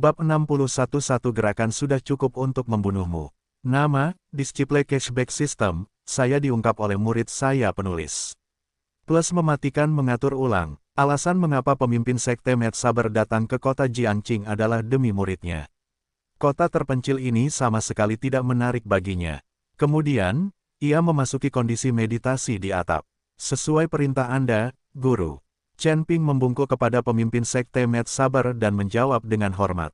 Bab 61. Satu gerakan sudah cukup untuk membunuhmu. Nama, Disciple Cashback System, saya diungkap oleh murid saya penulis. Plus mematikan mengatur ulang. Alasan mengapa pemimpin sekte Mad Saber datang ke kota Jiangqing adalah demi muridnya. Kota terpencil ini sama sekali tidak menarik baginya. Kemudian, ia memasuki kondisi meditasi di atap. Sesuai perintah Anda, Guru. Chen Ping membungkuk kepada pemimpin sekte Mad Saber dan menjawab dengan hormat.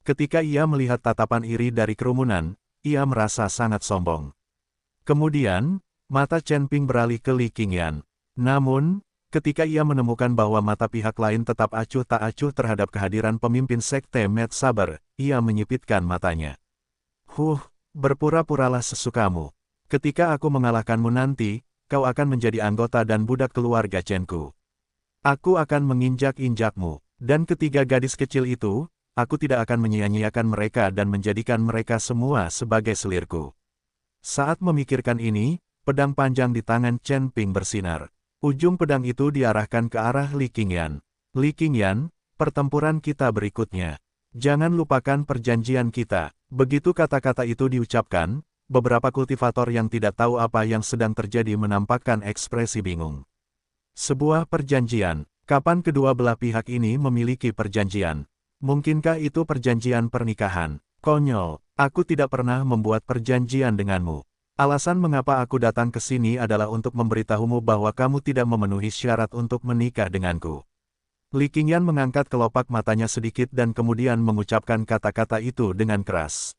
Ketika ia melihat tatapan iri dari kerumunan, ia merasa sangat sombong. Kemudian, mata Chen Ping beralih ke Li Qingyan. Namun, ketika ia menemukan bahwa mata pihak lain tetap acuh tak acuh terhadap kehadiran pemimpin sekte Mad Saber, ia menyipitkan matanya. Berpura-puralah sesukamu. Ketika aku mengalahkanmu nanti, kau akan menjadi anggota dan budak keluarga Chen-ku. Aku akan menginjak-injakmu, dan ketiga gadis kecil itu, aku tidak akan menyia-nyiakan mereka dan menjadikan mereka semua sebagai selirku. Saat memikirkan ini, pedang panjang di tangan Chen Ping bersinar. Ujung pedang itu diarahkan ke arah Li Qingyan. Li Qingyan, pertempuran kita berikutnya. Jangan lupakan perjanjian kita. Begitu kata-kata itu diucapkan, beberapa kultivator yang tidak tahu apa yang sedang terjadi menampakkan ekspresi bingung. Sebuah perjanjian. Kapan kedua belah pihak ini memiliki perjanjian? Mungkinkah itu perjanjian pernikahan? Konyol, aku tidak pernah membuat perjanjian denganmu. Alasan mengapa aku datang ke sini adalah untuk memberitahumu bahwa kamu tidak memenuhi syarat untuk menikah denganku. Li Qingyan mengangkat kelopak matanya sedikit dan kemudian mengucapkan kata-kata itu dengan keras.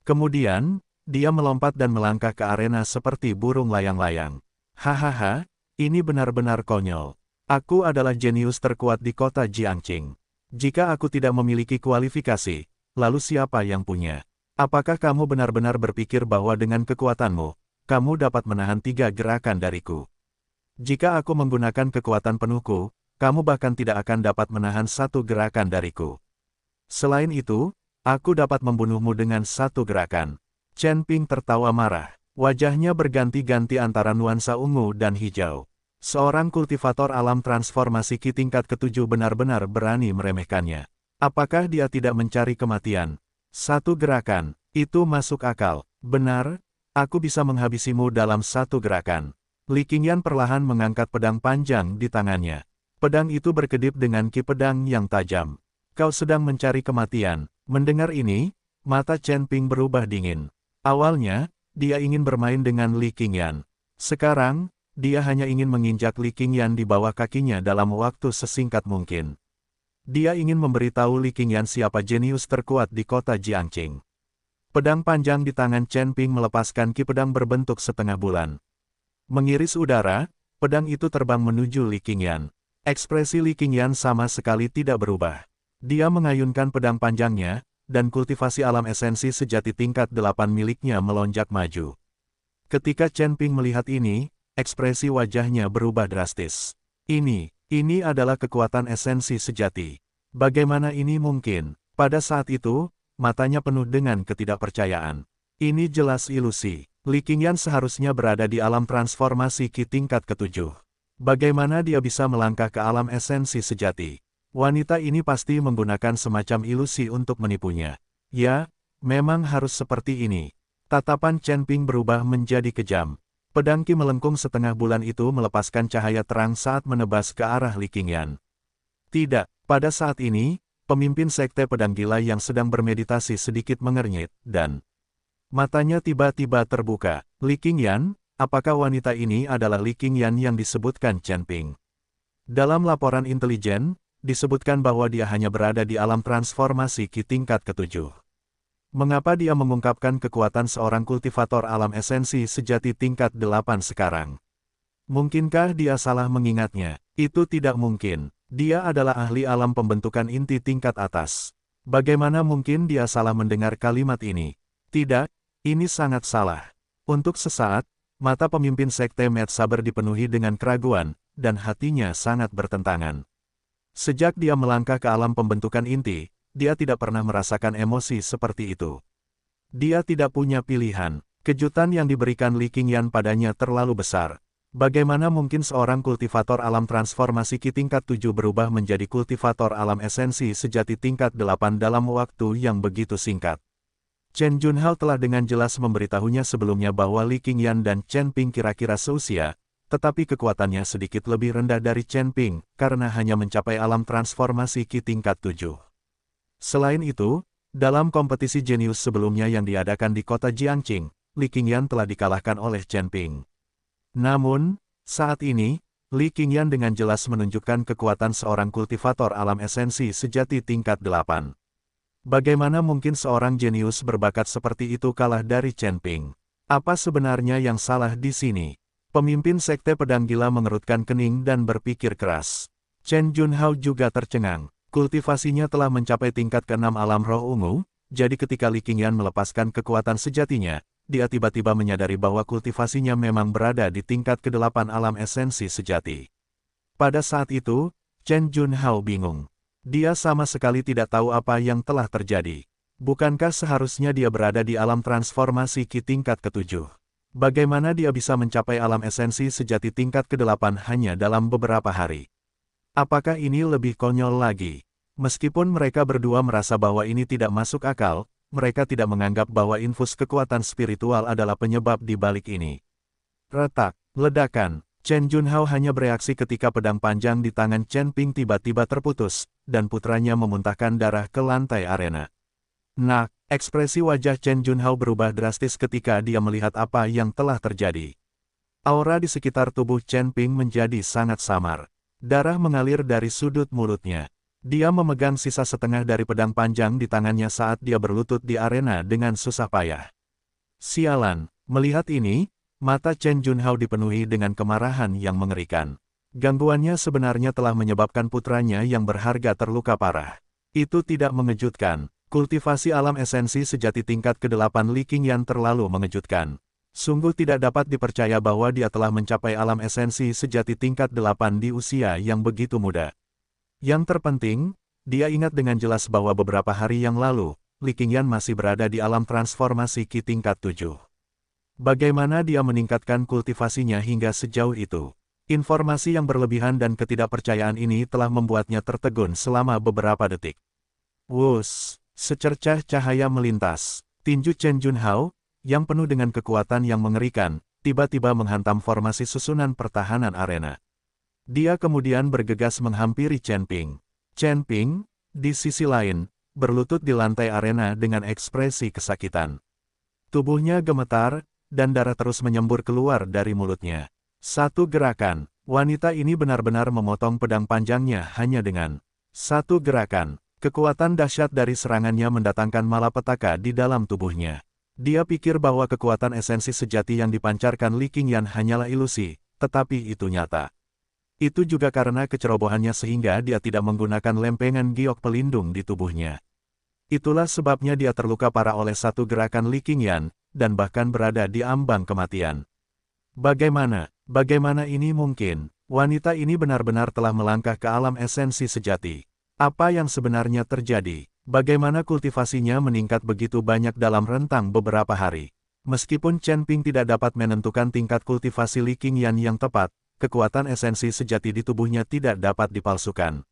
Kemudian, dia melompat dan melangkah ke arena seperti burung layang-layang. Hahaha. Ini benar-benar konyol. Aku adalah jenius terkuat di kota Jiangqing. Jika aku tidak memiliki kualifikasi, lalu siapa yang punya? Apakah kamu benar-benar berpikir bahwa dengan kekuatanmu, kamu dapat menahan 3 gerakan dariku? Jika aku menggunakan kekuatan penuhku, kamu bahkan tidak akan dapat menahan 1 gerakan dariku. Selain itu, aku dapat membunuhmu dengan 1 gerakan. Chen Ping tertawa marah. Wajahnya berganti-ganti antara nuansa ungu dan hijau. Seorang kultivator alam transformasi Ki tingkat ke-7 benar-benar berani meremehkannya. Apakah dia tidak mencari kematian? 1 gerakan, itu masuk akal. Benar, aku bisa menghabisimu dalam 1 gerakan. Li Qingyan perlahan mengangkat pedang panjang di tangannya. Pedang itu berkedip dengan ki pedang yang tajam. Kau sedang mencari kematian. Mendengar ini, mata Chen Ping berubah dingin. Awalnya, dia ingin bermain dengan Li Qingyan. Sekarang, dia hanya ingin menginjak Li Qingyan di bawah kakinya dalam waktu sesingkat mungkin. Dia ingin memberitahu Li Qingyan siapa jenius terkuat di kota Jiangqing. Pedang panjang di tangan Chen Ping melepaskan ki pedang berbentuk setengah bulan. Mengiris udara, pedang itu terbang menuju Li Qingyan. Ekspresi Li Qingyan sama sekali tidak berubah. Dia mengayunkan pedang panjangnya, dan kultivasi alam esensi sejati tingkat 8 miliknya melonjak maju. Ketika Chen Ping melihat ini, ekspresi wajahnya berubah drastis. Ini adalah kekuatan esensi sejati. Bagaimana ini mungkin? Pada saat itu, matanya penuh dengan ketidakpercayaan. Ini jelas ilusi. Li Qingyan seharusnya berada di alam transformasi Ki tingkat ke-7. Bagaimana dia bisa melangkah ke alam esensi sejati? Wanita ini pasti menggunakan semacam ilusi untuk menipunya. Ya, memang harus seperti ini. Tatapan Chen Ping berubah menjadi kejam. Pedang ki melengkung setengah bulan itu melepaskan cahaya terang saat menebas ke arah Li Qingyan. Tidak, pada saat ini, pemimpin sekte pedang gila yang sedang bermeditasi sedikit mengernyit, dan matanya tiba-tiba terbuka. Li Qingyan, apakah wanita ini adalah Li Qingyan yang disebutkan Chen Ping? Dalam laporan intelijen, disebutkan bahwa dia hanya berada di alam transformasi Ki tingkat ke-7. Mengapa dia mengungkapkan kekuatan seorang kultivator alam esensi sejati tingkat 8 sekarang? Mungkinkah dia salah mengingatnya? Itu tidak mungkin. Dia adalah ahli alam pembentukan inti tingkat atas. Bagaimana mungkin dia salah mendengar kalimat ini? Tidak, ini sangat salah. Untuk sesaat, mata pemimpin sekte Mad Saber dipenuhi dengan keraguan, dan hatinya sangat bertentangan. Sejak dia melangkah ke alam pembentukan inti, dia tidak pernah merasakan emosi seperti itu. Dia tidak punya pilihan. Kejutan yang diberikan Li Qingyan padanya terlalu besar. Bagaimana mungkin seorang kultivator alam transformasi Ki tingkat 7 berubah menjadi kultivator alam esensi sejati tingkat 8 dalam waktu yang begitu singkat? Chen Junhao telah dengan jelas memberitahunya sebelumnya bahwa Li Qingyan dan Chen Ping kira-kira seusia, tetapi kekuatannya sedikit lebih rendah dari Chen Ping, karena hanya mencapai alam transformasi Ki tingkat 7. Selain itu, dalam kompetisi jenius sebelumnya yang diadakan di kota Jiangqing, Li Qingyan telah dikalahkan oleh Chen Ping. Namun, saat ini, Li Qingyan dengan jelas menunjukkan kekuatan seorang kultivator alam esensi sejati tingkat 8. Bagaimana mungkin seorang jenius berbakat seperti itu kalah dari Chen Ping? Apa sebenarnya yang salah di sini? Pemimpin Sekte Pedang Gila mengerutkan kening dan berpikir keras. Chen Junhao juga tercengang. Kultivasinya telah mencapai tingkat ke-6 alam roh ungu, jadi ketika Li Qingyan melepaskan kekuatan sejatinya, dia tiba-tiba menyadari bahwa kultivasinya memang berada di tingkat ke-8 alam esensi sejati. Pada saat itu, Chen Junhao bingung. Dia sama sekali tidak tahu apa yang telah terjadi. Bukankah seharusnya dia berada di alam transformasi Ki tingkat ke-7? Bagaimana dia bisa mencapai alam esensi sejati tingkat ke-8 hanya dalam beberapa hari? Apakah ini lebih konyol lagi? Meskipun mereka berdua merasa bahwa ini tidak masuk akal, mereka tidak menganggap bahwa infus kekuatan spiritual adalah penyebab di balik ini. Retak, ledakan. Chen Junhao hanya bereaksi ketika pedang panjang di tangan Chen Ping tiba-tiba terputus, dan putranya memuntahkan darah ke lantai arena. Nah, ekspresi wajah Chen Junhao berubah drastis ketika dia melihat apa yang telah terjadi. Aura di sekitar tubuh Chen Ping menjadi sangat samar. Darah mengalir dari sudut mulutnya. Dia memegang sisa setengah dari pedang panjang di tangannya saat dia berlutut di arena dengan susah payah. Sialan, melihat ini, mata Chen Junhao dipenuhi dengan kemarahan yang mengerikan. Gangguannya sebenarnya telah menyebabkan putranya yang berharga terluka parah. Itu tidak mengejutkan. Kultivasi alam esensi sejati tingkat ke-8 Li Qingyan terlalu mengejutkan. Sungguh tidak dapat dipercaya bahwa dia telah mencapai alam esensi sejati tingkat 8 di usia yang begitu muda. Yang terpenting, dia ingat dengan jelas bahwa beberapa hari yang lalu, Li Qingyan masih berada di alam transformasi Ki tingkat 7. Bagaimana dia meningkatkan kultivasinya hingga sejauh itu? Informasi yang berlebihan dan ketidakpercayaan ini telah membuatnya tertegun selama beberapa detik. Wus, secercah cahaya melintas. Tinju Chen Junhao, yang penuh dengan kekuatan yang mengerikan, tiba-tiba menghantam formasi susunan pertahanan arena. Dia kemudian bergegas menghampiri Chen Ping. Chen Ping, di sisi lain, berlutut di lantai arena dengan ekspresi kesakitan. Tubuhnya gemetar, dan darah terus menyembur keluar dari mulutnya. Satu gerakan, wanita ini benar-benar memotong pedang panjangnya hanya dengan satu gerakan. Kekuatan dahsyat dari serangannya mendatangkan malapetaka di dalam tubuhnya. Dia pikir bahwa kekuatan esensi sejati yang dipancarkan Li Qingyan hanyalah ilusi, tetapi itu nyata. Itu juga karena kecerobohannya sehingga dia tidak menggunakan lempengan giok pelindung di tubuhnya. Itulah sebabnya dia terluka parah oleh satu gerakan Li Qingyan, dan bahkan berada di ambang kematian. Bagaimana ini mungkin? Wanita ini benar-benar telah melangkah ke alam esensi sejati. Apa yang sebenarnya terjadi? Bagaimana kultivasinya meningkat begitu banyak dalam rentang beberapa hari? Meskipun Chen Ping tidak dapat menentukan tingkat kultivasi Li Qingyan yang tepat, kekuatan esensi sejati di tubuhnya tidak dapat dipalsukan.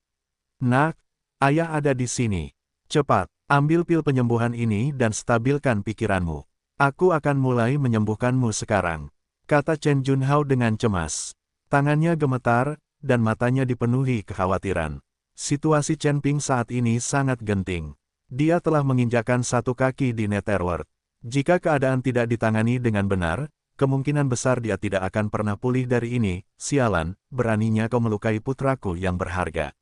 Nak, ayah ada di sini. Cepat, ambil pil penyembuhan ini dan stabilkan pikiranmu. Aku akan mulai menyembuhkanmu sekarang, kata Chen Junhao dengan cemas. Tangannya gemetar, dan matanya dipenuhi kekhawatiran. Situasi Chen Ping saat ini sangat genting. Dia telah menginjakkan satu kaki di Netherworld. Jika keadaan tidak ditangani dengan benar, kemungkinan besar dia tidak akan pernah pulih dari ini. Sialan, beraninya kau melukai putraku yang berharga.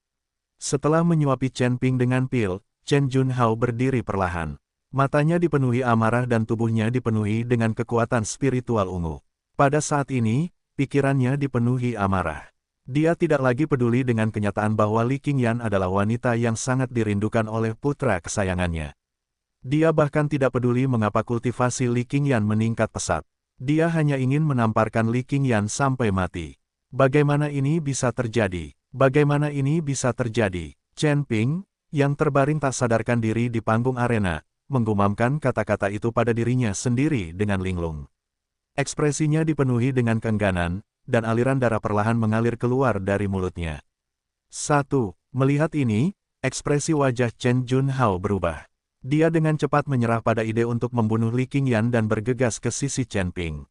Setelah menyuapi Chen Ping dengan pil, Chen Junhao berdiri perlahan. Matanya dipenuhi amarah dan tubuhnya dipenuhi dengan kekuatan spiritual ungu. Pada saat ini, pikirannya dipenuhi amarah. Dia tidak lagi peduli dengan kenyataan bahwa Li Qingyan adalah wanita yang sangat dirindukan oleh putra kesayangannya. Dia bahkan tidak peduli mengapa kultivasi Li Qingyan meningkat pesat. Dia hanya ingin menamparkan Li Qingyan sampai mati. Bagaimana ini bisa terjadi? Bagaimana ini bisa terjadi? Chen Ping, yang terbaring tak sadarkan diri di panggung arena, menggumamkan kata-kata itu pada dirinya sendiri dengan linglung. Ekspresinya dipenuhi dengan keengganan, dan aliran darah perlahan mengalir keluar dari mulutnya. 1. Melihat ini, ekspresi wajah Chen Junhao berubah. Dia dengan cepat menyerah pada ide untuk membunuh Li Qingyan dan bergegas ke sisi Chen Ping.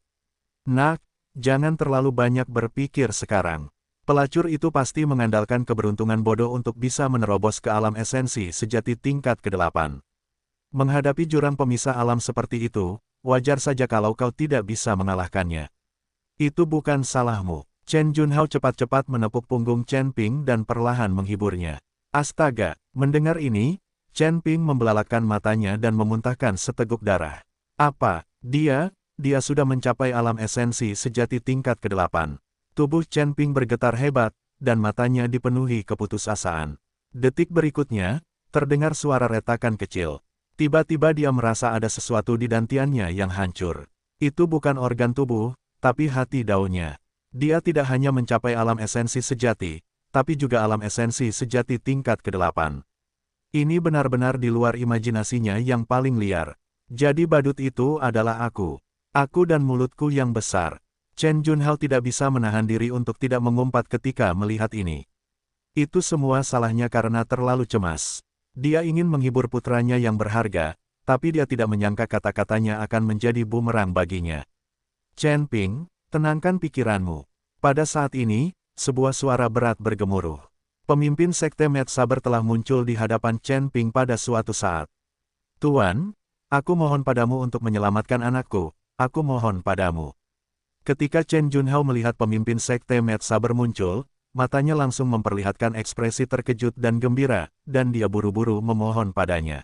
Nak, jangan terlalu banyak berpikir sekarang. Pelacur itu pasti mengandalkan keberuntungan bodoh untuk bisa menerobos ke alam esensi sejati tingkat ke-8. Menghadapi jurang pemisah alam seperti itu, wajar saja kalau kau tidak bisa mengalahkannya. Itu bukan salahmu. Chen Junhao cepat-cepat menepuk punggung Chen Ping dan perlahan menghiburnya. Astaga, mendengar ini, Chen Ping membelalakkan matanya dan memuntahkan seteguk darah. Apa, dia sudah mencapai alam esensi sejati tingkat ke-8. Tubuh Chen Ping bergetar hebat, dan matanya dipenuhi keputusasaan. Detik berikutnya, terdengar suara retakan kecil. Tiba-tiba dia merasa ada sesuatu di dantiannya yang hancur. Itu bukan organ tubuh, tapi hati daunnya. Dia tidak hanya mencapai alam esensi sejati, tapi juga alam esensi sejati tingkat ke-8. Ini benar-benar di luar imajinasinya yang paling liar. Jadi badut itu adalah aku. Aku dan mulutku yang besar. Chen Junhao tidak bisa menahan diri untuk tidak mengumpat ketika melihat ini. Itu semua salahnya karena terlalu cemas. Dia ingin menghibur putranya yang berharga, tapi dia tidak menyangka kata-katanya akan menjadi bumerang baginya. Chen Ping, tenangkan pikiranmu. Pada saat ini, sebuah suara berat bergemuruh. Pemimpin Sekte Met Saber telah muncul di hadapan Chen Ping pada suatu saat. Tuan, aku mohon padamu untuk menyelamatkan anakku, aku mohon padamu. Ketika Chen Junhao melihat pemimpin Sekte Met Saber muncul, matanya langsung memperlihatkan ekspresi terkejut dan gembira, dan dia buru-buru memohon padanya.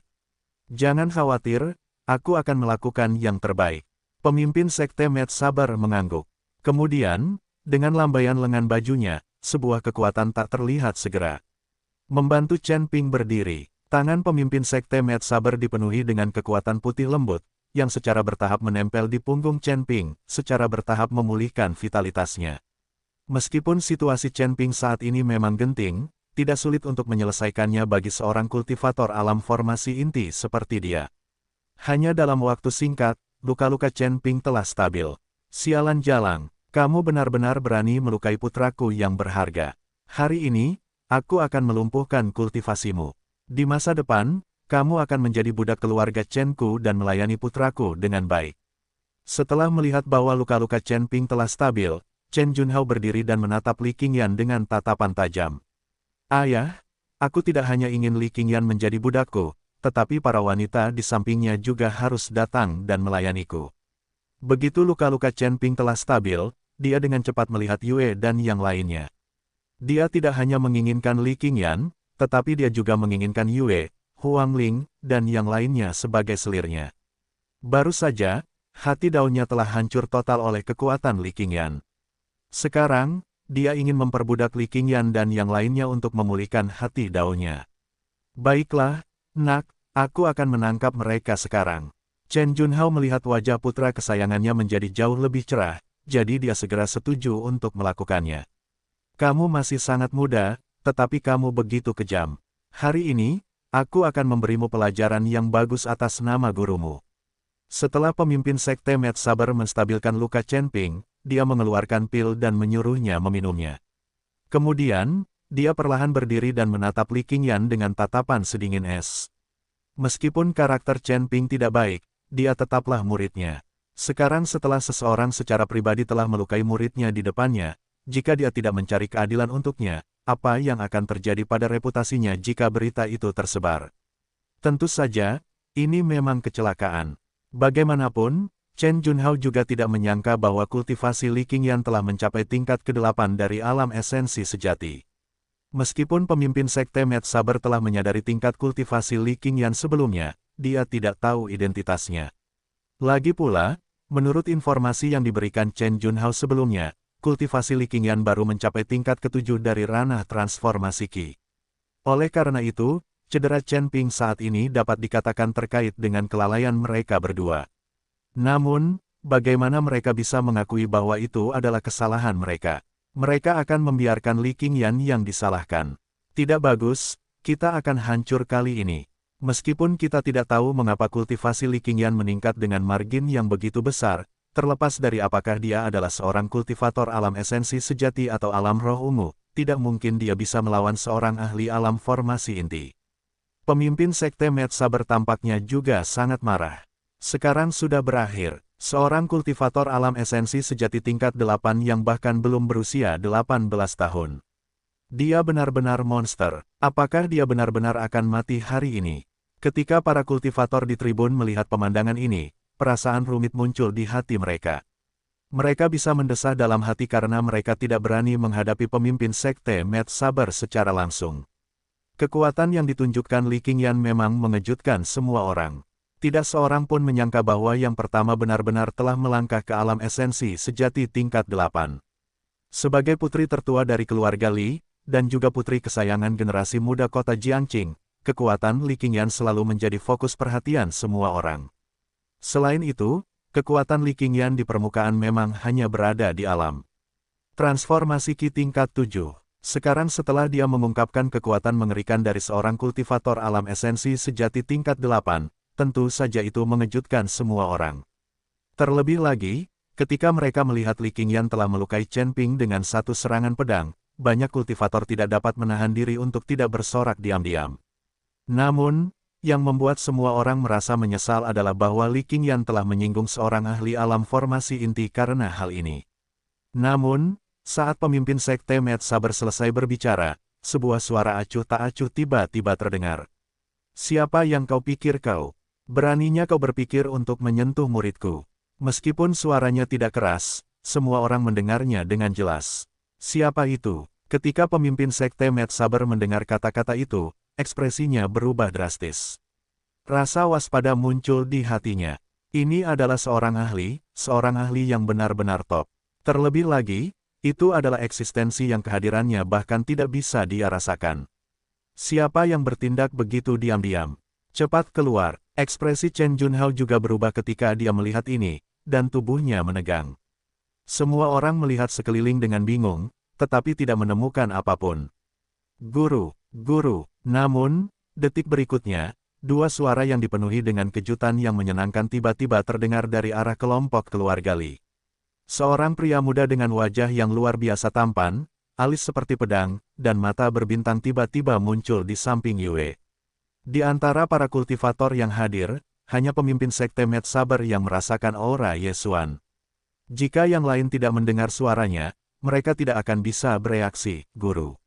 Jangan khawatir, aku akan melakukan yang terbaik. Pemimpin Sekte Met Saber mengangguk. Kemudian, dengan lambaian lengan bajunya, sebuah kekuatan tak terlihat segera membantu Chen Ping berdiri. Tangan pemimpin Sekte Met Saber dipenuhi dengan kekuatan putih lembut, yang secara bertahap menempel di punggung Chen Ping, secara bertahap memulihkan vitalitasnya. Meskipun situasi Chen Ping saat ini memang genting, tidak sulit untuk menyelesaikannya bagi seorang kultivator alam formasi inti seperti dia. Hanya dalam waktu singkat, luka-luka Chen Ping telah stabil. Sialan jalang, kamu benar-benar berani melukai putraku yang berharga. Hari ini, aku akan melumpuhkan kultivasimu. Di masa depan, kamu akan menjadi budak keluarga Chen-ku dan melayani putraku dengan baik. Setelah melihat bahwa luka-luka Chen Ping telah stabil, Chen Junhao berdiri dan menatap Li Qingyan dengan tatapan tajam. Ayah, aku tidak hanya ingin Li Qingyan menjadi budakku, tetapi para wanita di sampingnya juga harus datang dan melayaniku. Begitu luka-luka Chen Ping telah stabil, dia dengan cepat melihat Yue dan yang lainnya. Dia tidak hanya menginginkan Li Qingyan, tetapi dia juga menginginkan Yue, Huang Ling, dan yang lainnya sebagai selirnya. Baru saja, hati daunnya telah hancur total oleh kekuatan Li Qingyan. Sekarang, dia ingin memperbudak Li Qingyan dan yang lainnya untuk memulihkan hati daunnya. Baiklah, nak, aku akan menangkap mereka sekarang. Chen Junhao melihat wajah putra kesayangannya menjadi jauh lebih cerah, jadi dia segera setuju untuk melakukannya. Kamu masih sangat muda, tetapi kamu begitu kejam. Hari ini, aku akan memberimu pelajaran yang bagus atas nama gurumu. Setelah pemimpin Sekte Met Saber menstabilkan luka Chen Ping, dia mengeluarkan pil dan menyuruhnya meminumnya. Kemudian, dia perlahan berdiri dan menatap Li Qingyan dengan tatapan sedingin es. Meskipun karakter Chen Ping tidak baik, dia tetaplah muridnya. Sekarang setelah seseorang secara pribadi telah melukai muridnya di depannya, jika dia tidak mencari keadilan untuknya, apa yang akan terjadi pada reputasinya jika berita itu tersebar? Tentu saja, ini memang kecelakaan. Bagaimanapun, Chen Junhao juga tidak menyangka bahwa kultivasi Li Qingyan telah mencapai tingkat ke-8 dari alam esensi sejati. Meskipun pemimpin Sekte Met Saber telah menyadari tingkat kultivasi Li Qingyan sebelumnya, dia tidak tahu identitasnya. Lagi pula, menurut informasi yang diberikan Chen Junhao sebelumnya, kultivasi Li Qingyan baru mencapai tingkat ke-7 dari ranah transformasi Qi. Oleh karena itu, cedera Chen Ping saat ini dapat dikatakan terkait dengan kelalaian mereka berdua. Namun, bagaimana mereka bisa mengakui bahwa itu adalah kesalahan mereka? Mereka akan membiarkan Li Qingyan yang disalahkan. Tidak bagus, kita akan hancur kali ini. Meskipun kita tidak tahu mengapa kultivasi Li Qingyan meningkat dengan margin yang begitu besar, Terlepas dari apakah dia adalah seorang kultivator alam esensi sejati atau alam roh ungu, tidak mungkin dia bisa melawan seorang ahli alam formasi inti. Pemimpin Sekte Mad Saber tampaknya juga sangat marah. Sekarang sudah berakhir, seorang kultivator alam esensi sejati tingkat 8 yang bahkan belum berusia 18 tahun. Dia benar-benar monster. Apakah dia benar-benar akan mati hari ini? Ketika para kultivator di tribun melihat pemandangan ini, perasaan rumit muncul di hati mereka. Mereka bisa mendesah dalam hati karena mereka tidak berani menghadapi pemimpin Sekte Mad Saber secara langsung. Kekuatan yang ditunjukkan Li Qingyan memang mengejutkan semua orang. Tidak seorang pun menyangka bahwa yang pertama benar-benar telah melangkah ke alam esensi sejati tingkat 8. Sebagai putri tertua dari keluarga Li, dan juga putri kesayangan generasi muda kota Jiangqing, kekuatan Li Qingyan selalu menjadi fokus perhatian semua orang. Selain itu, kekuatan Li Qingyan di permukaan memang hanya berada di alam. Transformasi Qi tingkat 7. Sekarang setelah dia mengungkapkan kekuatan mengerikan dari seorang kultivator alam esensi sejati tingkat 8, tentu saja itu mengejutkan semua orang. Terlebih lagi, ketika mereka melihat Li Qingyan telah melukai Chen Ping dengan satu serangan pedang, banyak kultivator tidak dapat menahan diri untuk tidak bersorak diam-diam. Namun, yang membuat semua orang merasa menyesal adalah bahwa Li Qingyan telah menyinggung seorang ahli alam formasi inti karena hal ini. Namun, saat pemimpin Sekte Mad Saber selesai berbicara, sebuah suara acuh tak acuh tiba-tiba terdengar. Siapa yang kau pikir kau? Beraninya kau berpikir untuk menyentuh muridku. Meskipun suaranya tidak keras, semua orang mendengarnya dengan jelas. Siapa itu? Ketika pemimpin Sekte Mad Saber mendengar kata-kata itu, ekspresinya berubah drastis. Rasa waspada muncul di hatinya. Ini adalah seorang ahli yang benar-benar top. Terlebih lagi, itu adalah eksistensi yang kehadirannya bahkan tidak bisa dia rasakan. Siapa yang bertindak begitu diam-diam? Cepat keluar. Ekspresi Chen Junhao juga berubah ketika dia melihat ini, dan tubuhnya menegang. Semua orang melihat sekeliling dengan bingung, tetapi tidak menemukan apapun. Guru. Namun, detik berikutnya, dua suara yang dipenuhi dengan kejutan yang menyenangkan tiba-tiba terdengar dari arah kelompok keluarga Li. Seorang pria muda dengan wajah yang luar biasa tampan, alis seperti pedang, dan mata berbintang tiba-tiba muncul di samping Yue. Di antara para kultivator yang hadir, hanya pemimpin Sekte Mad Saber yang merasakan aura Ye Xuan. Jika yang lain tidak mendengar suaranya, mereka tidak akan bisa bereaksi, Guru.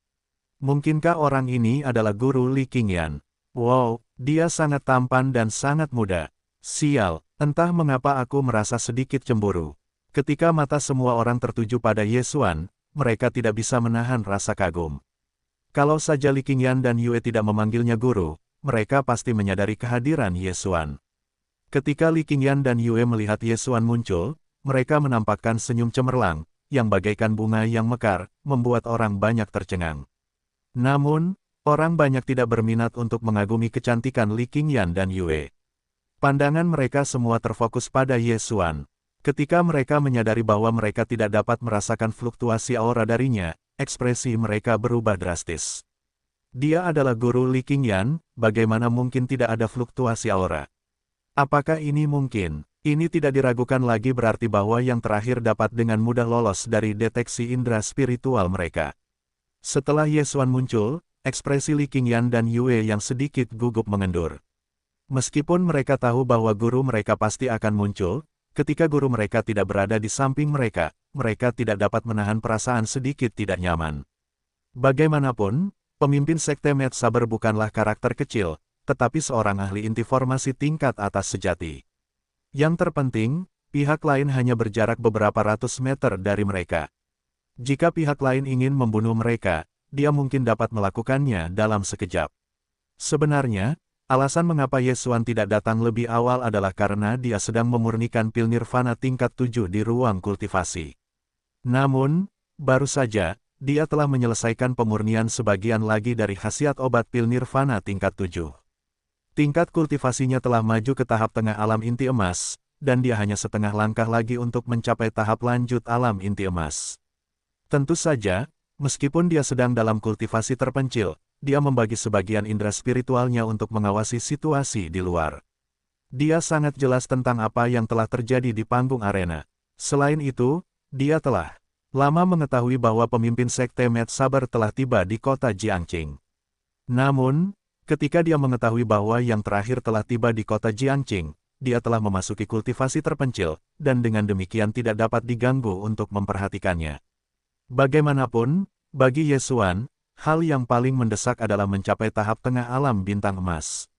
Mungkinkah orang ini adalah Guru Li Qingyan? Wow, dia sangat tampan dan sangat muda. Sial, entah mengapa aku merasa sedikit cemburu. Ketika mata semua orang tertuju pada Ye Xuan, mereka tidak bisa menahan rasa kagum. Kalau saja Li Qingyan dan Yue tidak memanggilnya guru, mereka pasti menyadari kehadiran Ye Xuan. Ketika Li Qingyan dan Yue melihat Ye Xuan muncul, mereka menampakkan senyum cemerlang, yang bagaikan bunga yang mekar, membuat orang banyak tercengang. Namun, orang banyak tidak berminat untuk mengagumi kecantikan Li Qingyan dan Yue. Pandangan mereka semua terfokus pada Ye Xuan. Ketika mereka menyadari bahwa mereka tidak dapat merasakan fluktuasi aura darinya, ekspresi mereka berubah drastis. Dia adalah Guru Li Qingyan, bagaimana mungkin tidak ada fluktuasi aura? Apakah ini mungkin? Ini tidak diragukan lagi berarti bahwa yang terakhir dapat dengan mudah lolos dari deteksi indera spiritual mereka. Setelah Ye Xuan muncul, ekspresi Li Qingyan dan Yue yang sedikit gugup mengendur. Meskipun mereka tahu bahwa guru mereka pasti akan muncul, ketika guru mereka tidak berada di samping mereka, mereka tidak dapat menahan perasaan sedikit tidak nyaman. Bagaimanapun, pemimpin Sekte Mad Saber bukanlah karakter kecil, tetapi seorang ahli inti formasi tingkat atas sejati. Yang terpenting, pihak lain hanya berjarak beberapa ratus meter dari mereka. Jika pihak lain ingin membunuh mereka, dia mungkin dapat melakukannya dalam sekejap. Sebenarnya, alasan mengapa Ye Xuan tidak datang lebih awal adalah karena dia sedang memurnikan pil nirvana tingkat 7 di ruang kultivasi. Namun, baru saja, dia telah menyelesaikan pemurnian sebagian lagi dari khasiat obat pil nirvana tingkat 7. Tingkat kultivasinya telah maju ke tahap tengah alam inti emas, dan dia hanya setengah langkah lagi untuk mencapai tahap lanjut alam inti emas. Tentu saja, meskipun dia sedang dalam kultivasi terpencil, dia membagi sebagian indera spiritualnya untuk mengawasi situasi di luar. Dia sangat jelas tentang apa yang telah terjadi di panggung arena. Selain itu, dia telah lama mengetahui bahwa pemimpin Sekte Mad Saber telah tiba di kota Jiangqing. Namun, ketika dia mengetahui bahwa yang terakhir telah tiba di kota Jiangqing, dia telah memasuki kultivasi terpencil, dan dengan demikian tidak dapat diganggu untuk memperhatikannya. Bagaimanapun, bagi Ye Xuan, hal yang paling mendesak adalah mencapai tahap tengah alam bintang emas.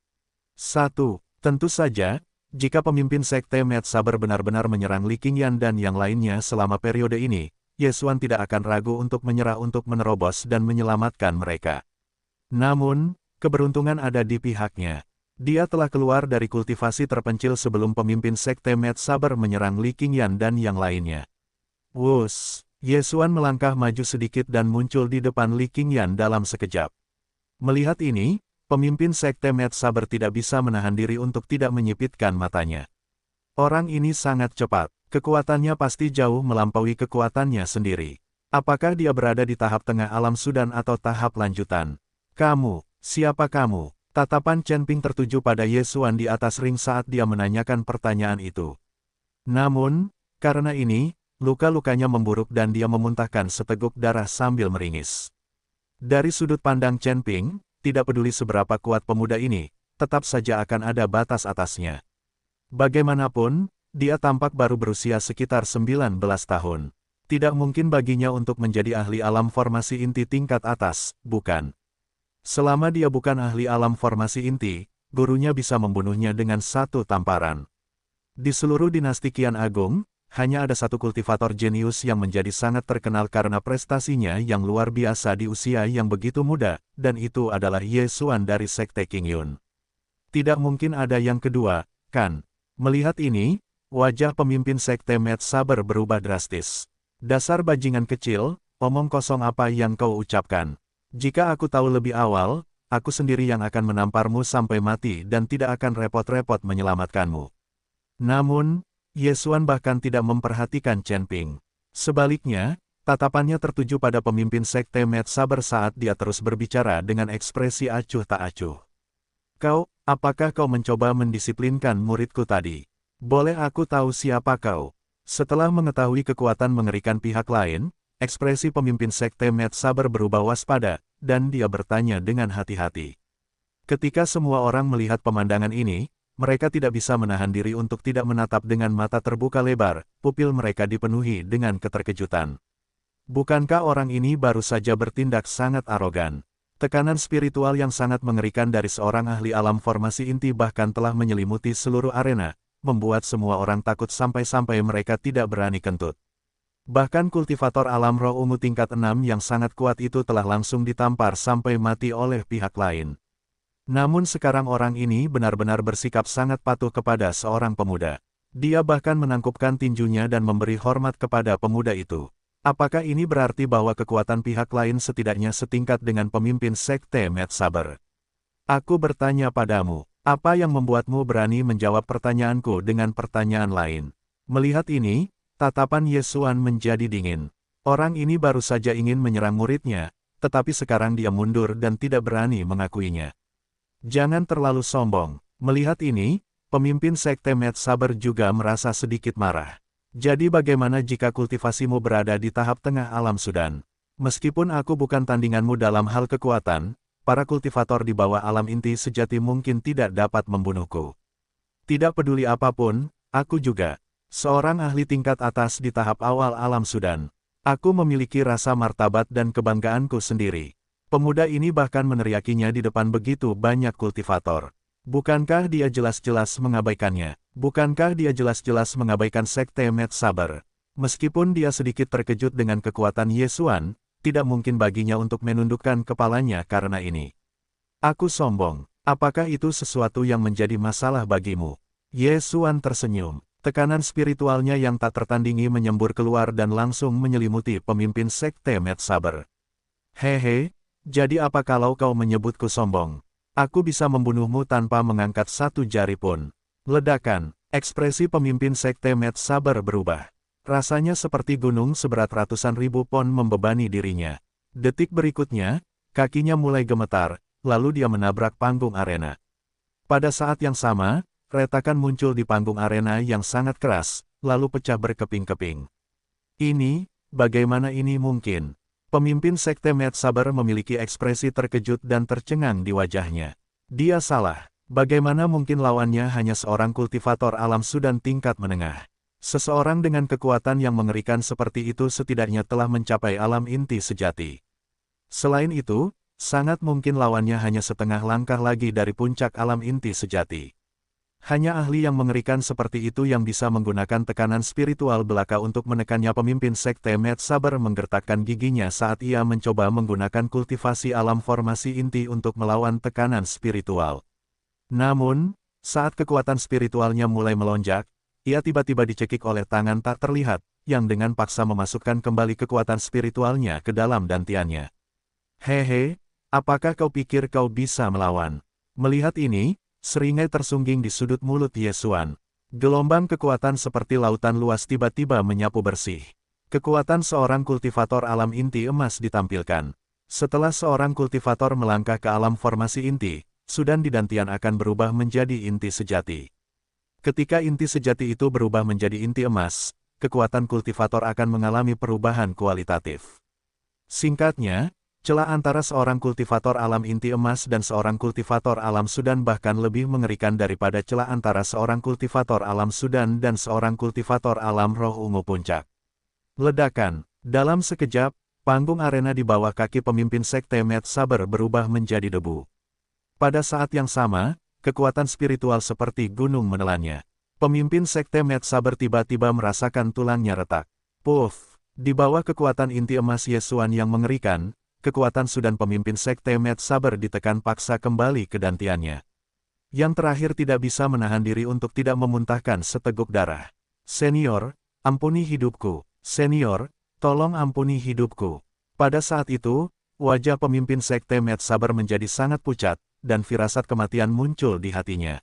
1. Tentu saja, jika pemimpin Sekte Mad Saber benar-benar menyerang Li Qingyan dan yang lainnya selama periode ini, Ye Xuan tidak akan ragu untuk menyerah untuk menerobos dan menyelamatkan mereka. Namun, keberuntungan ada di pihaknya. Dia telah keluar dari kultivasi terpencil sebelum pemimpin Sekte Mad Saber menyerang Li Qingyan dan yang lainnya. Wus, Ye Xuan melangkah maju sedikit dan muncul di depan Li Qingyan dalam sekejap. Melihat ini, pemimpin Sekte Mad Saber tidak bisa menahan diri untuk tidak menyipitkan matanya. Orang ini sangat cepat, kekuatannya pasti jauh melampaui kekuatannya sendiri. Apakah dia berada di tahap tengah alam Sudan atau tahap lanjutan? Kamu, siapa kamu? Tatapan Chen Ping tertuju pada Ye Xuan di atas ring saat dia menanyakan pertanyaan itu. Namun, karena ini, luka-lukanya memburuk dan dia memuntahkan seteguk darah sambil meringis. Dari sudut pandang Chen Ping, tidak peduli seberapa kuat pemuda ini, tetap saja akan ada batas atasnya. Bagaimanapun, dia tampak baru berusia sekitar 19 tahun. Tidak mungkin baginya untuk menjadi ahli alam formasi inti tingkat atas, bukan? Selama dia bukan ahli alam formasi inti, gurunya bisa membunuhnya dengan satu tamparan. Di seluruh dinasti Qian Agung, hanya ada satu kultivator jenius yang menjadi sangat terkenal karena prestasinya yang luar biasa di usia yang begitu muda, dan itu adalah Ye Xuan dari Sekte Qingyun. Tidak mungkin ada yang kedua, kan? Melihat ini, wajah pemimpin Sekte Mad Saber berubah drastis. Dasar bajingan kecil, omong kosong apa yang kau ucapkan. Jika aku tahu lebih awal, aku sendiri yang akan menamparmu sampai mati dan tidak akan repot-repot menyelamatkanmu. Namun, Ye Xuan bahkan tidak memperhatikan Chen Ping. Sebaliknya, tatapannya tertuju pada pemimpin Sekte Mad Saber saat dia terus berbicara dengan ekspresi acuh tak acuh. Apakah kau mencoba mendisiplinkan muridku tadi? Boleh aku tahu siapa kau? Setelah mengetahui kekuatan mengerikan pihak lain, ekspresi pemimpin Sekte Mad Saber berubah waspada, dan dia bertanya dengan hati-hati. Ketika semua orang melihat pemandangan ini, mereka tidak bisa menahan diri untuk tidak menatap dengan mata terbuka lebar, pupil mereka dipenuhi dengan keterkejutan. Bukankah orang ini baru saja bertindak sangat arogan? Tekanan spiritual yang sangat mengerikan dari seorang ahli alam formasi inti bahkan telah menyelimuti seluruh arena, membuat semua orang takut sampai-sampai mereka tidak berani kentut. Bahkan kultivator alam roh ungu tingkat 6 yang sangat kuat itu telah langsung ditampar sampai mati oleh pihak lain. Namun sekarang orang ini benar-benar bersikap sangat patuh kepada seorang pemuda. Dia bahkan menangkupkan tinjunya dan memberi hormat kepada pemuda itu. Apakah ini berarti bahwa kekuatan pihak lain setidaknya setingkat dengan pemimpin Sekte Mad Saber? Aku bertanya padamu, apa yang membuatmu berani menjawab pertanyaanku dengan pertanyaan lain? Melihat ini, tatapan Ye Xuan menjadi dingin. Orang ini baru saja ingin menyerang muridnya, tetapi sekarang dia mundur dan tidak berani mengakuinya. Jangan terlalu sombong. Melihat ini, pemimpin Sekte Mad Saber juga merasa sedikit marah. Jadi bagaimana jika kultivasimu berada di tahap tengah alam Sudan? Meskipun aku bukan tandinganmu dalam hal kekuatan, para kultivator di bawah alam inti sejati mungkin tidak dapat membunuhku. Tidak peduli apapun, aku juga seorang ahli tingkat atas di tahap awal alam Sudan. Aku memiliki rasa martabat dan kebanggaanku sendiri. Pemuda ini bahkan meneriakinya di depan begitu banyak kultivator. Bukankah dia jelas-jelas mengabaikannya? Bukankah dia jelas-jelas mengabaikan Sekte Mad Saber? Meskipun dia sedikit terkejut dengan kekuatan Ye Xuan, tidak mungkin baginya untuk menundukkan kepalanya karena ini. Aku sombong. Apakah itu sesuatu yang menjadi masalah bagimu? Ye Xuan tersenyum. Tekanan spiritualnya yang tak tertandingi menyembur keluar dan langsung menyelimuti pemimpin Sekte Mad Saber. Hehe, jadi apa kalau kau menyebutku sombong? Aku bisa membunuhmu tanpa mengangkat satu jari pun. Ledakan, ekspresi pemimpin Sekte Mad Saber berubah. Rasanya seperti gunung seberat ratusan ribu pon membebani dirinya. Detik berikutnya, kakinya mulai gemetar, lalu dia menabrak panggung arena. Pada saat yang sama, retakan muncul di panggung arena yang sangat keras, lalu pecah berkeping-keping. Ini, bagaimana ini mungkin? Pemimpin Sekte Mad Saber memiliki ekspresi terkejut dan tercengang di wajahnya. Dia salah. Bagaimana mungkin lawannya hanya seorang kultivator alam Sudan tingkat menengah? Seseorang dengan kekuatan yang mengerikan seperti itu setidaknya telah mencapai alam inti sejati. Selain itu, sangat mungkin lawannya hanya setengah langkah lagi dari puncak alam inti sejati. Hanya ahli yang mengerikan seperti itu yang bisa menggunakan tekanan spiritual belaka untuk menekannya. Pemimpin Sekte Mad Saber menggertakkan giginya saat ia mencoba menggunakan kultivasi alam formasi inti untuk melawan tekanan spiritual. Namun, saat kekuatan spiritualnya mulai melonjak, ia tiba-tiba dicekik oleh tangan tak terlihat, yang dengan paksa memasukkan kembali kekuatan spiritualnya ke dalam dantiannya. Hehe, apakah kau pikir kau bisa melawan? Melihat ini, seringai tersungging di sudut mulut Yesuan. Gelombang kekuatan seperti lautan luas tiba-tiba menyapu bersih. Kekuatan seorang kultivator alam inti emas ditampilkan. Setelah seorang kultivator melangkah ke alam formasi inti, Sudan di dantian akan berubah menjadi inti sejati. Ketika inti sejati itu berubah menjadi inti emas, kekuatan kultivator akan mengalami perubahan kualitatif. Singkatnya, celah antara seorang kultivator alam inti emas dan seorang kultivator alam Sudan bahkan lebih mengerikan daripada celah antara seorang kultivator alam Sudan dan seorang kultivator alam roh ungu puncak. Ledakan. Dalam sekejap, panggung arena di bawah kaki pemimpin Sekte Mad Saber berubah menjadi debu. Pada saat yang sama, kekuatan spiritual seperti gunung menelannya. Pemimpin Sekte Mad Saber tiba-tiba merasakan tulangnya retak. Puff! Di bawah kekuatan inti emas Yesuan yang mengerikan, kekuatan Sudan pemimpin Sekte Mad Saber ditekan paksa kembali ke dantiannya. Yang terakhir tidak bisa menahan diri untuk tidak memuntahkan seteguk darah. Senior, ampuni hidupku. Senior, tolong ampuni hidupku. Pada saat itu, wajah pemimpin Sekte Mad Saber menjadi sangat pucat, dan firasat kematian muncul di hatinya.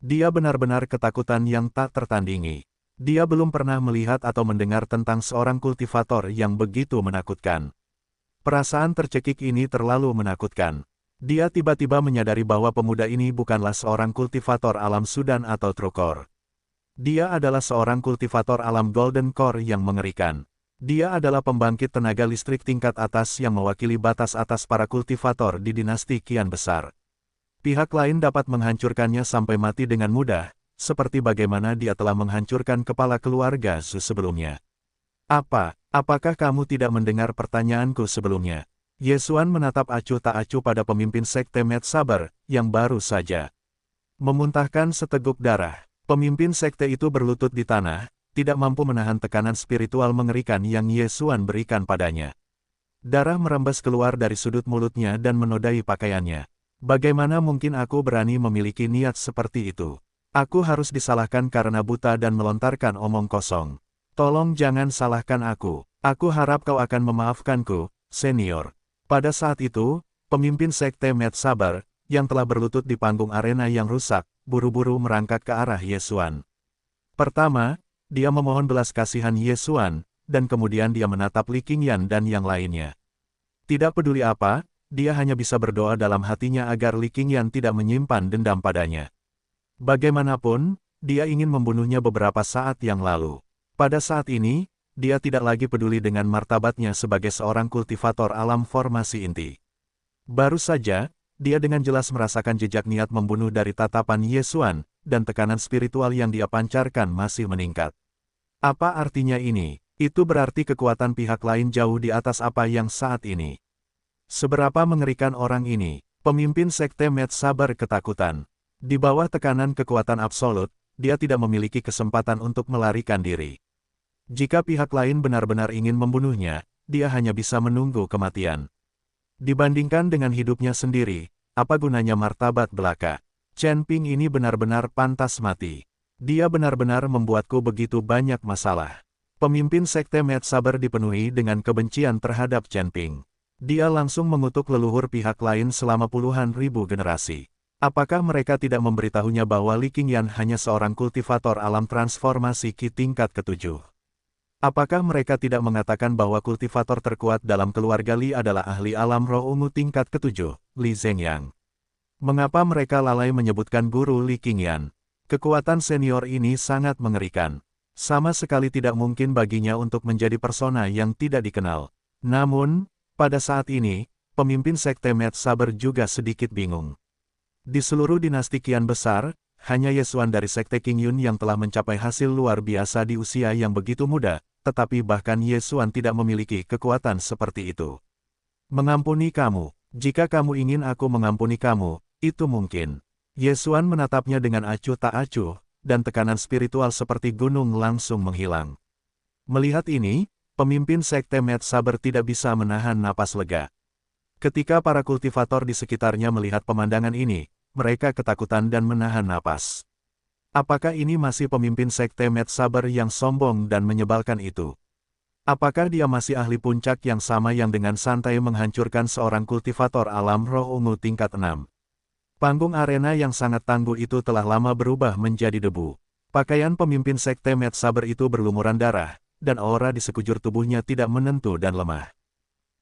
Dia benar-benar ketakutan yang tak tertandingi. Dia belum pernah melihat atau mendengar tentang seorang kultivator yang begitu menakutkan. Perasaan tercekik ini terlalu menakutkan. Dia tiba-tiba menyadari bahwa pemuda ini bukanlah seorang kultivator alam Sudan atau True Core. Dia adalah seorang kultivator alam Golden Core yang mengerikan. Dia adalah pembangkit tenaga listrik tingkat atas yang mewakili batas atas para kultivator di dinasti Kian besar. Pihak lain dapat menghancurkannya sampai mati dengan mudah, seperti bagaimana dia telah menghancurkan kepala keluarga Zhu sebelumnya. Apakah kamu tidak mendengar pertanyaanku sebelumnya? Yesuan menatap acuh tak acuh pada pemimpin Sekte Mad Saber, yang baru saja memuntahkan seteguk darah. Pemimpin sekte itu berlutut di tanah, tidak mampu menahan tekanan spiritual mengerikan yang Yesuan berikan padanya. Darah merembes keluar dari sudut mulutnya dan menodai pakaiannya. Bagaimana mungkin aku berani memiliki niat seperti itu? Aku harus disalahkan karena buta dan melontarkan omong kosong. Tolong jangan salahkan aku. Aku harap kau akan memaafkanku, senior. Pada saat itu, pemimpin Sekte Mad Saber, yang telah berlutut di panggung arena yang rusak, buru-buru merangkak ke arah Yesuan. Pertama, dia memohon belas kasihan Yesuan, dan kemudian dia menatap Li Qingyan dan yang lainnya. Tidak peduli apa, dia hanya bisa berdoa dalam hatinya agar Li Qingyan tidak menyimpan dendam padanya. Bagaimanapun, dia ingin membunuhnya beberapa saat yang lalu. Pada saat ini, dia tidak lagi peduli dengan martabatnya sebagai seorang kultivator alam formasi inti. Baru saja, dia dengan jelas merasakan jejak niat membunuh dari tatapan Yesuan, dan tekanan spiritual yang dia pancarkan masih meningkat. Apa artinya ini? Itu berarti kekuatan pihak lain jauh di atas apa yang saat ini. Seberapa mengerikan orang ini? Pemimpin Sekte Mad Saber ketakutan. Di bawah tekanan kekuatan absolut, dia tidak memiliki kesempatan untuk melarikan diri. Jika pihak lain benar-benar ingin membunuhnya, dia hanya bisa menunggu kematian. Dibandingkan dengan hidupnya sendiri, apa gunanya martabat belaka? Chen Ping ini benar-benar pantas mati. Dia benar-benar membuatku begitu banyak masalah. Pemimpin Sekte Mad Saber dipenuhi dengan kebencian terhadap Chen Ping. Dia langsung mengutuk leluhur pihak lain selama puluhan ribu generasi. Apakah mereka tidak memberitahunya bahwa Li Qingyan hanya seorang kultivator alam transformasi Qi tingkat ke-7? Apakah mereka tidak mengatakan bahwa kultivator terkuat dalam keluarga Li adalah ahli alam roh ungu tingkat ke-7, Li Zhengyang? Mengapa mereka lalai menyebutkan guru Li Qingyan? Kekuatan senior ini sangat mengerikan. Sama sekali tidak mungkin baginya untuk menjadi persona yang tidak dikenal. Namun, pada saat ini, pemimpin sekte Mad Saber juga sedikit bingung. Di seluruh dinasti kian besar, hanya Yesuan dari sekte King Yun yang telah mencapai hasil luar biasa di usia yang begitu muda, tetapi bahkan Yesuan tidak memiliki kekuatan seperti itu. Mengampuni kamu, jika kamu ingin aku mengampuni kamu, itu mungkin. Yesuan menatapnya dengan acuh tak acuh, dan tekanan spiritual seperti gunung langsung menghilang. Melihat ini, pemimpin sekte Mad Saber tidak bisa menahan napas lega. Ketika para kultivator di sekitarnya melihat pemandangan ini, mereka ketakutan dan menahan napas. Apakah ini masih pemimpin sekte Mad Saber yang sombong dan menyebalkan itu? Apakah dia masih ahli puncak yang sama yang dengan santai menghancurkan seorang kultivator alam roh ungu tingkat 6? Panggung arena yang sangat tangguh itu telah lama berubah menjadi debu. Pakaian pemimpin sekte Mad Saber itu berlumuran darah, dan aura di sekujur tubuhnya tidak menentu dan lemah.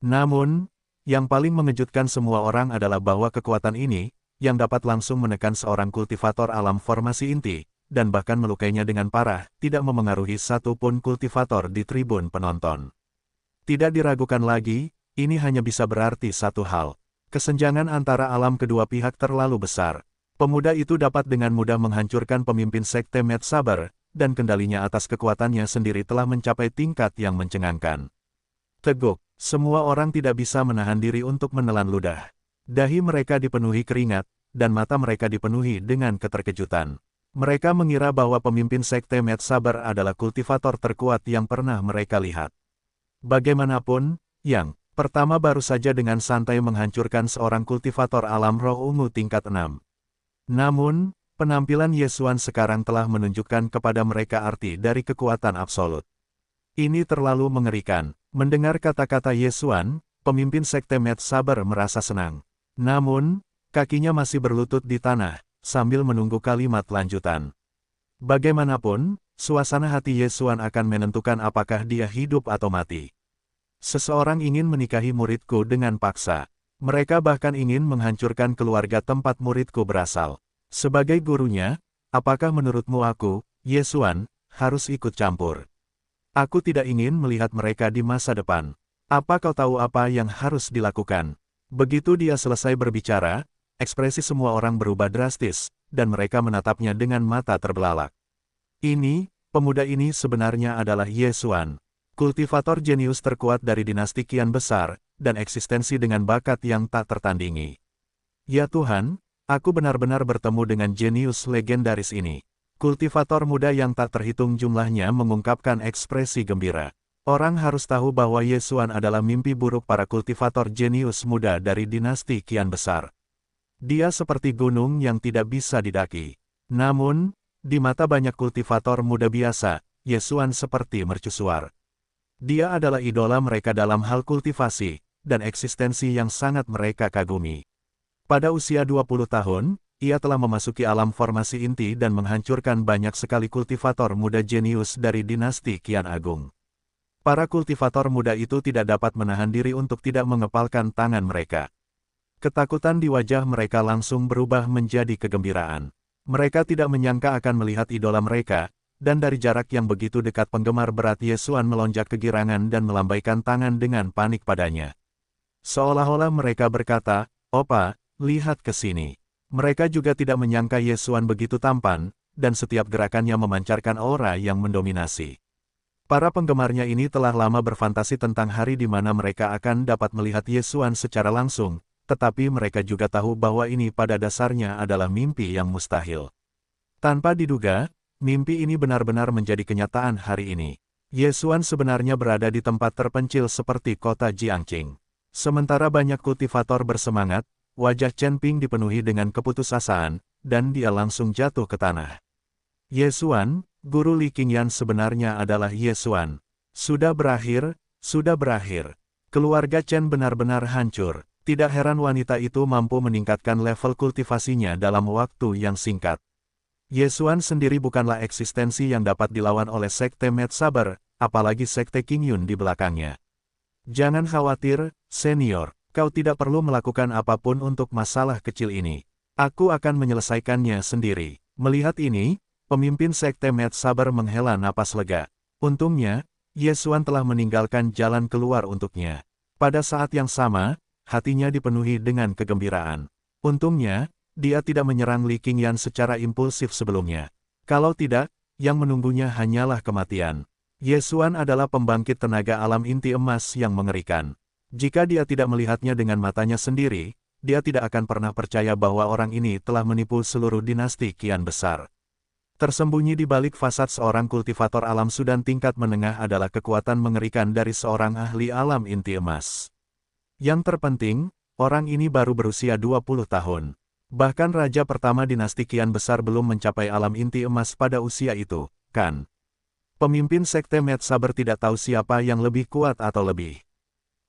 Namun, yang paling mengejutkan semua orang adalah bahwa kekuatan ini, yang dapat langsung menekan seorang kultivator alam formasi inti, dan bahkan melukainya dengan parah, tidak memengaruhi satupun kultivator di tribun penonton. Tidak diragukan lagi, ini hanya bisa berarti satu hal. Kesenjangan antara alam kedua pihak terlalu besar. Pemuda itu dapat dengan mudah menghancurkan pemimpin sekte Mad Saber, dan kendalinya atas kekuatannya sendiri telah mencapai tingkat yang mencengangkan. Teguk, semua orang tidak bisa menahan diri untuk menelan ludah. Dahi mereka dipenuhi keringat, dan mata mereka dipenuhi dengan keterkejutan. Mereka mengira bahwa pemimpin sekte Mad Saber adalah kultivator terkuat yang pernah mereka lihat. Bagaimanapun, yang pertama baru saja dengan santai menghancurkan seorang kultivator alam roh ungu tingkat 6. Namun, penampilan Yesuan sekarang telah menunjukkan kepada mereka arti dari kekuatan absolut. Ini terlalu mengerikan. Mendengar kata-kata Yesuan, pemimpin sekte Mad Saber merasa senang. Namun, kakinya masih berlutut di tanah, sambil menunggu kalimat lanjutan. Bagaimanapun, suasana hati Yesuan akan menentukan apakah dia hidup atau mati. Seseorang ingin menikahi muridku dengan paksa. Mereka bahkan ingin menghancurkan keluarga tempat muridku berasal. Sebagai gurunya, apakah menurutmu aku, Yesuan, harus ikut campur? Aku tidak ingin melihat mereka di masa depan. Apa kau tahu apa yang harus dilakukan? Begitu dia selesai berbicara, ekspresi semua orang berubah drastis, dan mereka menatapnya dengan mata terbelalak. Pemuda ini sebenarnya adalah Yesuan. Kultivator jenius terkuat dari dinasti kian besar, dan eksistensi dengan bakat yang tak tertandingi. Ya Tuhan, aku benar-benar bertemu dengan jenius legendaris ini. Kultivator muda yang tak terhitung jumlahnya mengungkapkan ekspresi gembira. Orang harus tahu bahwa Yesuan adalah mimpi buruk para kultivator jenius muda dari dinasti kian besar. Dia seperti gunung yang tidak bisa didaki. Namun, di mata banyak kultivator muda biasa, Yesuan seperti mercusuar. Dia adalah idola mereka dalam hal kultivasi, dan eksistensi yang sangat mereka kagumi. Pada usia 20 tahun, ia telah memasuki alam formasi inti dan menghancurkan banyak sekali kultivator muda jenius dari dinasti Kian Agung. Para kultivator muda itu tidak dapat menahan diri untuk tidak mengepalkan tangan mereka. Ketakutan di wajah mereka langsung berubah menjadi kegembiraan. Mereka tidak menyangka akan melihat idola mereka, dan dari jarak yang begitu dekat penggemar berat Yesuan melonjak kegirangan dan melambaikan tangan dengan panik padanya. Seolah-olah mereka berkata, "Opa, lihat ke sini." Mereka juga tidak menyangka Yesuan begitu tampan, dan setiap gerakannya memancarkan aura yang mendominasi. Para penggemarnya ini telah lama berfantasi tentang hari di mana mereka akan dapat melihat Yesuan secara langsung, tetapi mereka juga tahu bahwa ini pada dasarnya adalah mimpi yang mustahil. Tanpa diduga, mimpi ini benar-benar menjadi kenyataan hari ini. Yesuan sebenarnya berada di tempat terpencil seperti kota Jiangqing. Sementara banyak kultivator bersemangat, wajah Chen Ping dipenuhi dengan keputusasaan, dan dia langsung jatuh ke tanah. Yesuan, guru Li Qingyan sebenarnya adalah Yesuan. Sudah berakhir, sudah berakhir. Keluarga Chen benar-benar hancur. Tidak heran wanita itu mampu meningkatkan level kultivasinya dalam waktu yang singkat. Yesuan sendiri bukanlah eksistensi yang dapat dilawan oleh sekte Mad Saber, apalagi sekte King Yun di belakangnya. Jangan khawatir, senior, kau tidak perlu melakukan apapun untuk masalah kecil ini. Aku akan menyelesaikannya sendiri. Melihat ini, Pemimpin Sekte Mad Saber menghela napas lega. Untungnya, Ye Xuan telah meninggalkan jalan keluar untuknya. Pada saat yang sama, hatinya dipenuhi dengan kegembiraan. Untungnya, dia tidak menyerang Li Qingyan secara impulsif sebelumnya. Kalau tidak, yang menunggunya hanyalah kematian. Ye Xuan adalah pembangkit tenaga alam inti emas yang mengerikan. Jika dia tidak melihatnya dengan matanya sendiri, dia tidak akan pernah percaya bahwa orang ini telah menipu seluruh dinasti Qian besar. Tersembunyi di balik fasad seorang kultivator alam Sudan tingkat menengah adalah kekuatan mengerikan dari seorang ahli alam inti emas. Yang terpenting, orang ini baru berusia 20 tahun. Bahkan raja pertama dinasti Qian besar belum mencapai alam inti emas pada usia itu, kan? Pemimpin Sekte Mad Saber tidak tahu siapa yang lebih kuat atau lebih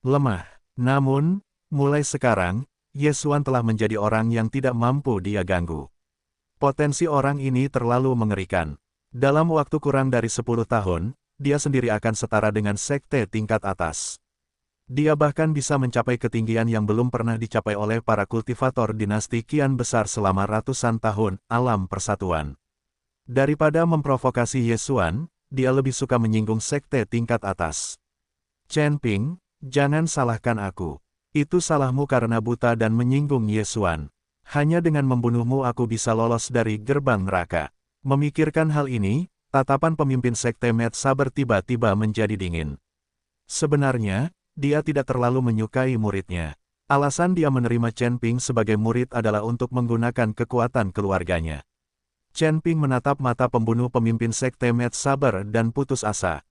lemah. Namun, mulai sekarang, Ye Xuan telah menjadi orang yang tidak mampu dia ganggu. Potensi orang ini terlalu mengerikan. Dalam waktu kurang dari 10 tahun, dia sendiri akan setara dengan sekte tingkat atas. Dia bahkan bisa mencapai ketinggian yang belum pernah dicapai oleh para kultivator dinasti Qian besar selama ratusan tahun, alam persatuan. Daripada memprovokasi Ye Xuan, dia lebih suka menyinggung sekte tingkat atas. Chen Ping, jangan salahkan aku. Itu salahmu karena buta dan menyinggung Ye Xuan. Hanya dengan membunuhmu aku bisa lolos dari gerbang neraka. Memikirkan hal ini, tatapan pemimpin Sekte Mad Saber tiba-tiba menjadi dingin. Sebenarnya, dia tidak terlalu menyukai muridnya. Alasan dia menerima Chen Ping sebagai murid adalah untuk menggunakan kekuatan keluarganya. Chen Ping menatap mata pembunuh pemimpin Sekte Mad Saber dan putus asa.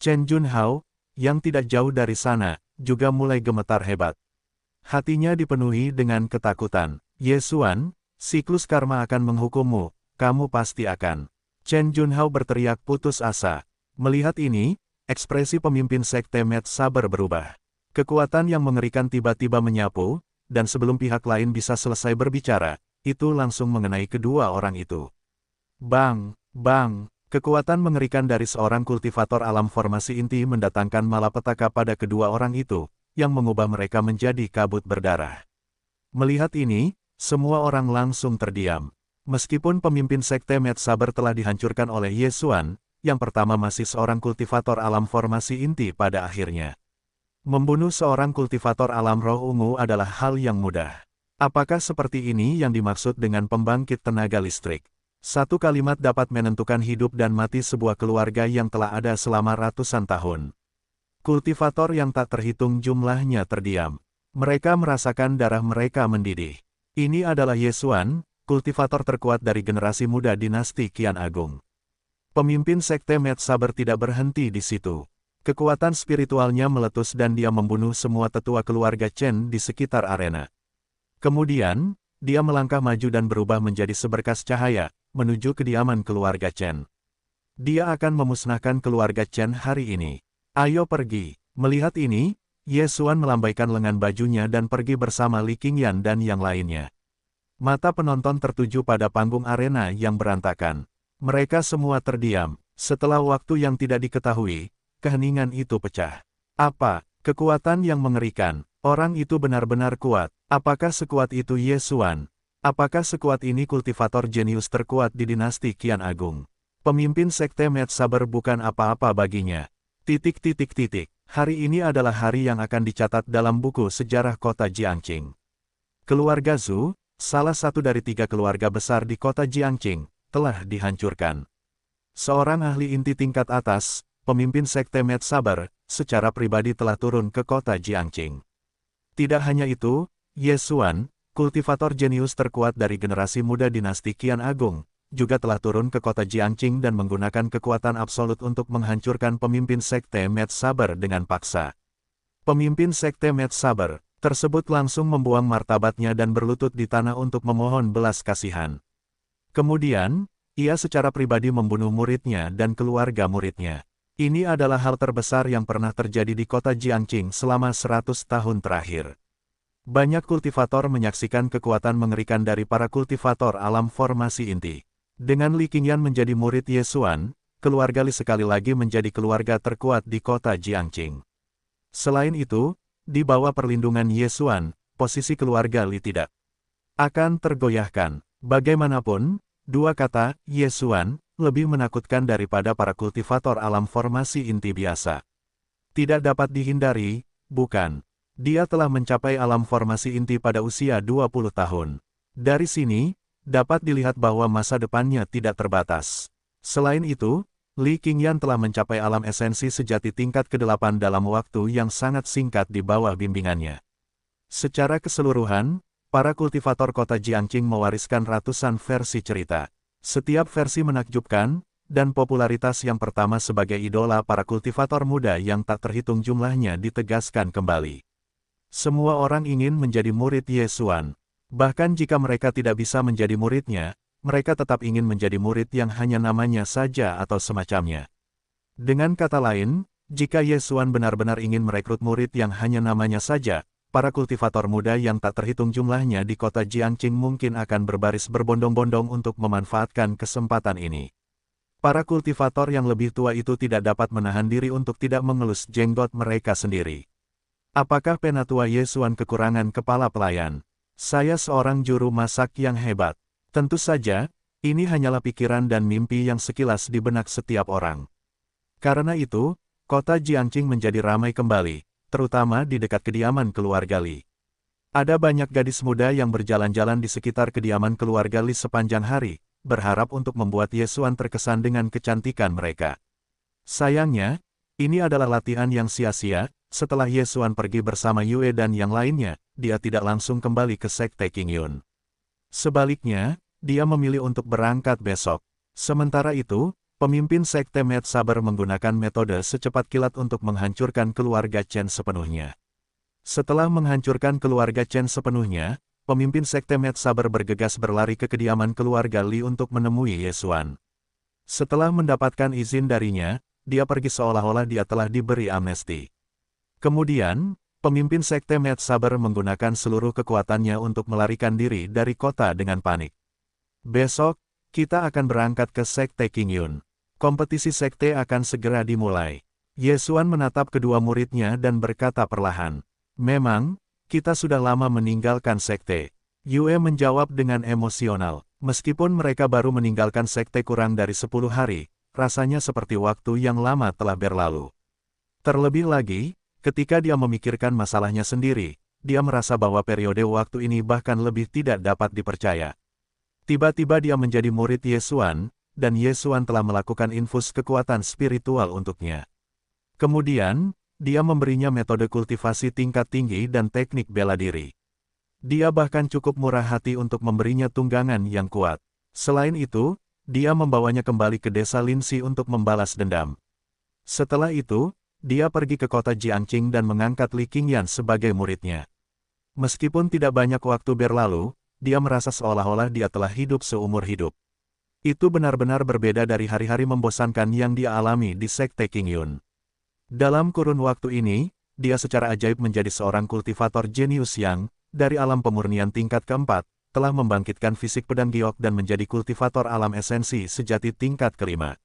Chen Junhao, yang tidak jauh dari sana, juga mulai gemetar hebat. Hatinya dipenuhi dengan ketakutan. Ye Xuan, siklus karma akan menghukummu, kamu pasti akan. Chen Junhao berteriak putus asa. Melihat ini, ekspresi pemimpin Sekte Mad Saber berubah. Kekuatan yang mengerikan tiba-tiba menyapu, dan sebelum pihak lain bisa selesai berbicara, itu langsung mengenai kedua orang itu. Bang, bang, kekuatan mengerikan dari seorang kultivator alam formasi inti mendatangkan malapetaka pada kedua orang itu, yang mengubah mereka menjadi kabut berdarah. Melihat ini, semua orang langsung terdiam. Meskipun pemimpin Sekte Mad Saber telah dihancurkan oleh Ye Xuan, yang pertama masih seorang kultivator alam formasi inti pada akhirnya. Membunuh seorang kultivator alam roh ungu adalah hal yang mudah. Apakah seperti ini yang dimaksud dengan pembangkit tenaga listrik? Satu kalimat dapat menentukan hidup dan mati sebuah keluarga yang telah ada selama ratusan tahun. Kultivator yang tak terhitung jumlahnya terdiam. Mereka merasakan darah mereka mendidih. Ini adalah Ye Xuan, kultivator terkuat dari generasi muda dinasti Qian Agung. Pemimpin Sekte Mad Saber tidak berhenti di situ. Kekuatan spiritualnya meletus dan dia membunuh semua tetua keluarga Chen di sekitar arena. Kemudian, dia melangkah maju dan berubah menjadi seberkas cahaya, menuju kediaman keluarga Chen. Dia akan memusnahkan keluarga Chen hari ini. Ayo pergi. Melihat ini, Ye Xuan melambaikan lengan bajunya dan pergi bersama Li Qingyan dan yang lainnya. Mata penonton tertuju pada panggung arena yang berantakan. Mereka semua terdiam. Setelah waktu yang tidak diketahui, keheningan itu pecah. Apa? Kekuatan yang mengerikan. Orang itu benar-benar kuat. Apakah sekuat itu Ye Xuan? Apakah sekuat ini kultivator jenius terkuat di dinasti Qian Agung? Pemimpin Sekte Mad Saber bukan apa-apa baginya. Hari ini adalah hari yang akan dicatat dalam buku sejarah kota Jiangqing. Keluarga Zhu, salah satu dari 3 keluarga besar di kota Jiangqing, telah dihancurkan. Seorang ahli inti tingkat atas, pemimpin Sekte Mad Saber, secara pribadi telah turun ke kota Jiangqing. Tidak hanya itu, Ye Xuan, kultivator jenius terkuat dari generasi muda dinasti Qian Agung, juga telah turun ke kota Jiangqing dan menggunakan kekuatan absolut untuk menghancurkan pemimpin Sekte Mad Saber dengan paksa. Pemimpin Sekte Mad Saber tersebut langsung membuang martabatnya dan berlutut di tanah untuk memohon belas kasihan. Kemudian, ia secara pribadi membunuh muridnya dan keluarga muridnya. Ini adalah hal terbesar yang pernah terjadi di kota Jiangqing selama 100 tahun terakhir. Banyak kultivator menyaksikan kekuatan mengerikan dari para kultivator alam formasi inti. Dengan Li Qingyan menjadi murid Ye Xuan, keluarga Li sekali lagi menjadi keluarga terkuat di kota Jiangqing. Selain itu, di bawah perlindungan Ye Xuan, posisi keluarga Li tidak akan tergoyahkan. Bagaimanapun, Dua kata, Yesuan, lebih menakutkan daripada para kultivator alam formasi inti biasa. Tidak dapat dihindari, bukan? Dia telah mencapai alam formasi inti pada usia 20 tahun. Dari sini, dapat dilihat bahwa masa depannya tidak terbatas. Selain itu, Li Qingyan telah mencapai alam esensi sejati tingkat ke-8 dalam waktu yang sangat singkat di bawah bimbingannya. Secara keseluruhan, para kultivator kota Jiangqing mewariskan ratusan versi cerita. Setiap versi menakjubkan, dan popularitas yang pertama sebagai idola para kultivator muda yang tak terhitung jumlahnya ditegaskan kembali. Semua orang ingin menjadi murid Yesuan. Bahkan jika mereka tidak bisa menjadi muridnya, mereka tetap ingin menjadi murid yang hanya namanya saja atau semacamnya. Dengan kata lain, jika Yesuan benar-benar ingin merekrut murid yang hanya namanya saja, para kultivator muda yang tak terhitung jumlahnya di kota Jiangqing mungkin akan berbaris berbondong-bondong untuk memanfaatkan kesempatan ini. Para kultivator yang lebih tua itu tidak dapat menahan diri untuk tidak mengelus jenggot mereka sendiri. Apakah Penatua Yesuan kekurangan kepala pelayan? Saya seorang juru masak yang hebat. Tentu saja, ini hanyalah pikiran dan mimpi yang sekilas di benak setiap orang. Karena itu, kota Jiangqing menjadi ramai kembali, terutama di dekat kediaman keluarga Li. Ada banyak gadis muda yang berjalan-jalan di sekitar kediaman keluarga Li sepanjang hari, berharap untuk membuat Yesuan terkesan dengan kecantikan mereka. Sayangnya, ini adalah latihan yang sia-sia. Setelah Yesuan pergi bersama Yue dan yang lainnya, dia tidak langsung kembali ke Sekte Qingyun. Sebaliknya, dia memilih untuk berangkat besok. Sementara itu, pemimpin Sekte Med Saber menggunakan metode secepat kilat untuk menghancurkan keluarga Chen sepenuhnya. Setelah menghancurkan keluarga Chen sepenuhnya, pemimpin Sekte Med Saber bergegas berlari ke kediaman keluarga Li untuk menemui Yesuan. Setelah mendapatkan izin darinya, dia pergi seolah-olah dia telah diberi amnesti. Kemudian, pemimpin Sekte Med Saber menggunakan seluruh kekuatannya untuk melarikan diri dari kota dengan panik. Besok, kita akan berangkat ke Sekte Qingyun. Kompetisi sekte akan segera dimulai. Yesuan menatap kedua muridnya dan berkata perlahan, "Memang, kita sudah lama meninggalkan sekte." Yue menjawab dengan emosional. Meskipun mereka baru meninggalkan sekte kurang dari 10 hari, rasanya seperti waktu yang lama telah berlalu. Terlebih lagi, ketika dia memikirkan masalahnya sendiri, dia merasa bahwa periode waktu ini bahkan lebih tidak dapat dipercaya. Tiba-tiba dia menjadi murid Yesuan, dan Yesuan telah melakukan infus kekuatan spiritual untuknya. Kemudian, dia memberinya metode kultivasi tingkat tinggi dan teknik bela diri. Dia bahkan cukup murah hati untuk memberinya tunggangan yang kuat. Selain itu, dia membawanya kembali ke desa Linxi untuk membalas dendam. Setelah itu, dia pergi ke kota Jiangqing dan mengangkat Li Qingyan sebagai muridnya. Meskipun tidak banyak waktu berlalu, dia merasa seolah-olah dia telah hidup seumur hidup. Itu benar-benar berbeda dari hari-hari membosankan yang dia alami di Sekte Qingyun. Dalam kurun waktu ini, dia secara ajaib menjadi seorang kultivator jenius yang, dari alam pemurnian tingkat keempat, telah membangkitkan fisik pedang giok dan menjadi kultivator alam esensi sejati tingkat kelima.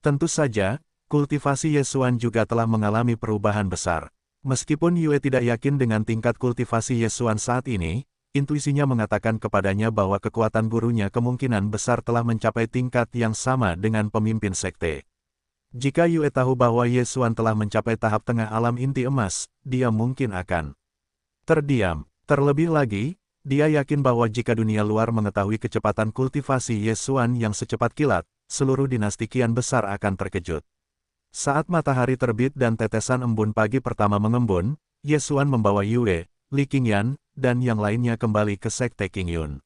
Tentu saja, kultivasi Yesuan juga telah mengalami perubahan besar. Meskipun Yue tidak yakin dengan tingkat kultivasi Yesuan saat ini, intuisinya mengatakan kepadanya bahwa kekuatan gurunya kemungkinan besar telah mencapai tingkat yang sama dengan pemimpin sekte. Jika Yue tahu bahwa Yesuan telah mencapai tahap tengah alam inti emas, dia mungkin akan terdiam. Terlebih lagi, dia yakin bahwa jika dunia luar mengetahui kecepatan kultivasi Yesuan yang secepat kilat, seluruh dinasti kian besar akan terkejut. Saat matahari terbit dan tetesan embun pagi pertama mengembun, Yesuan membawa Yue, Li Qingyan, dan yang lainnya kembali ke Sekte Qingyun.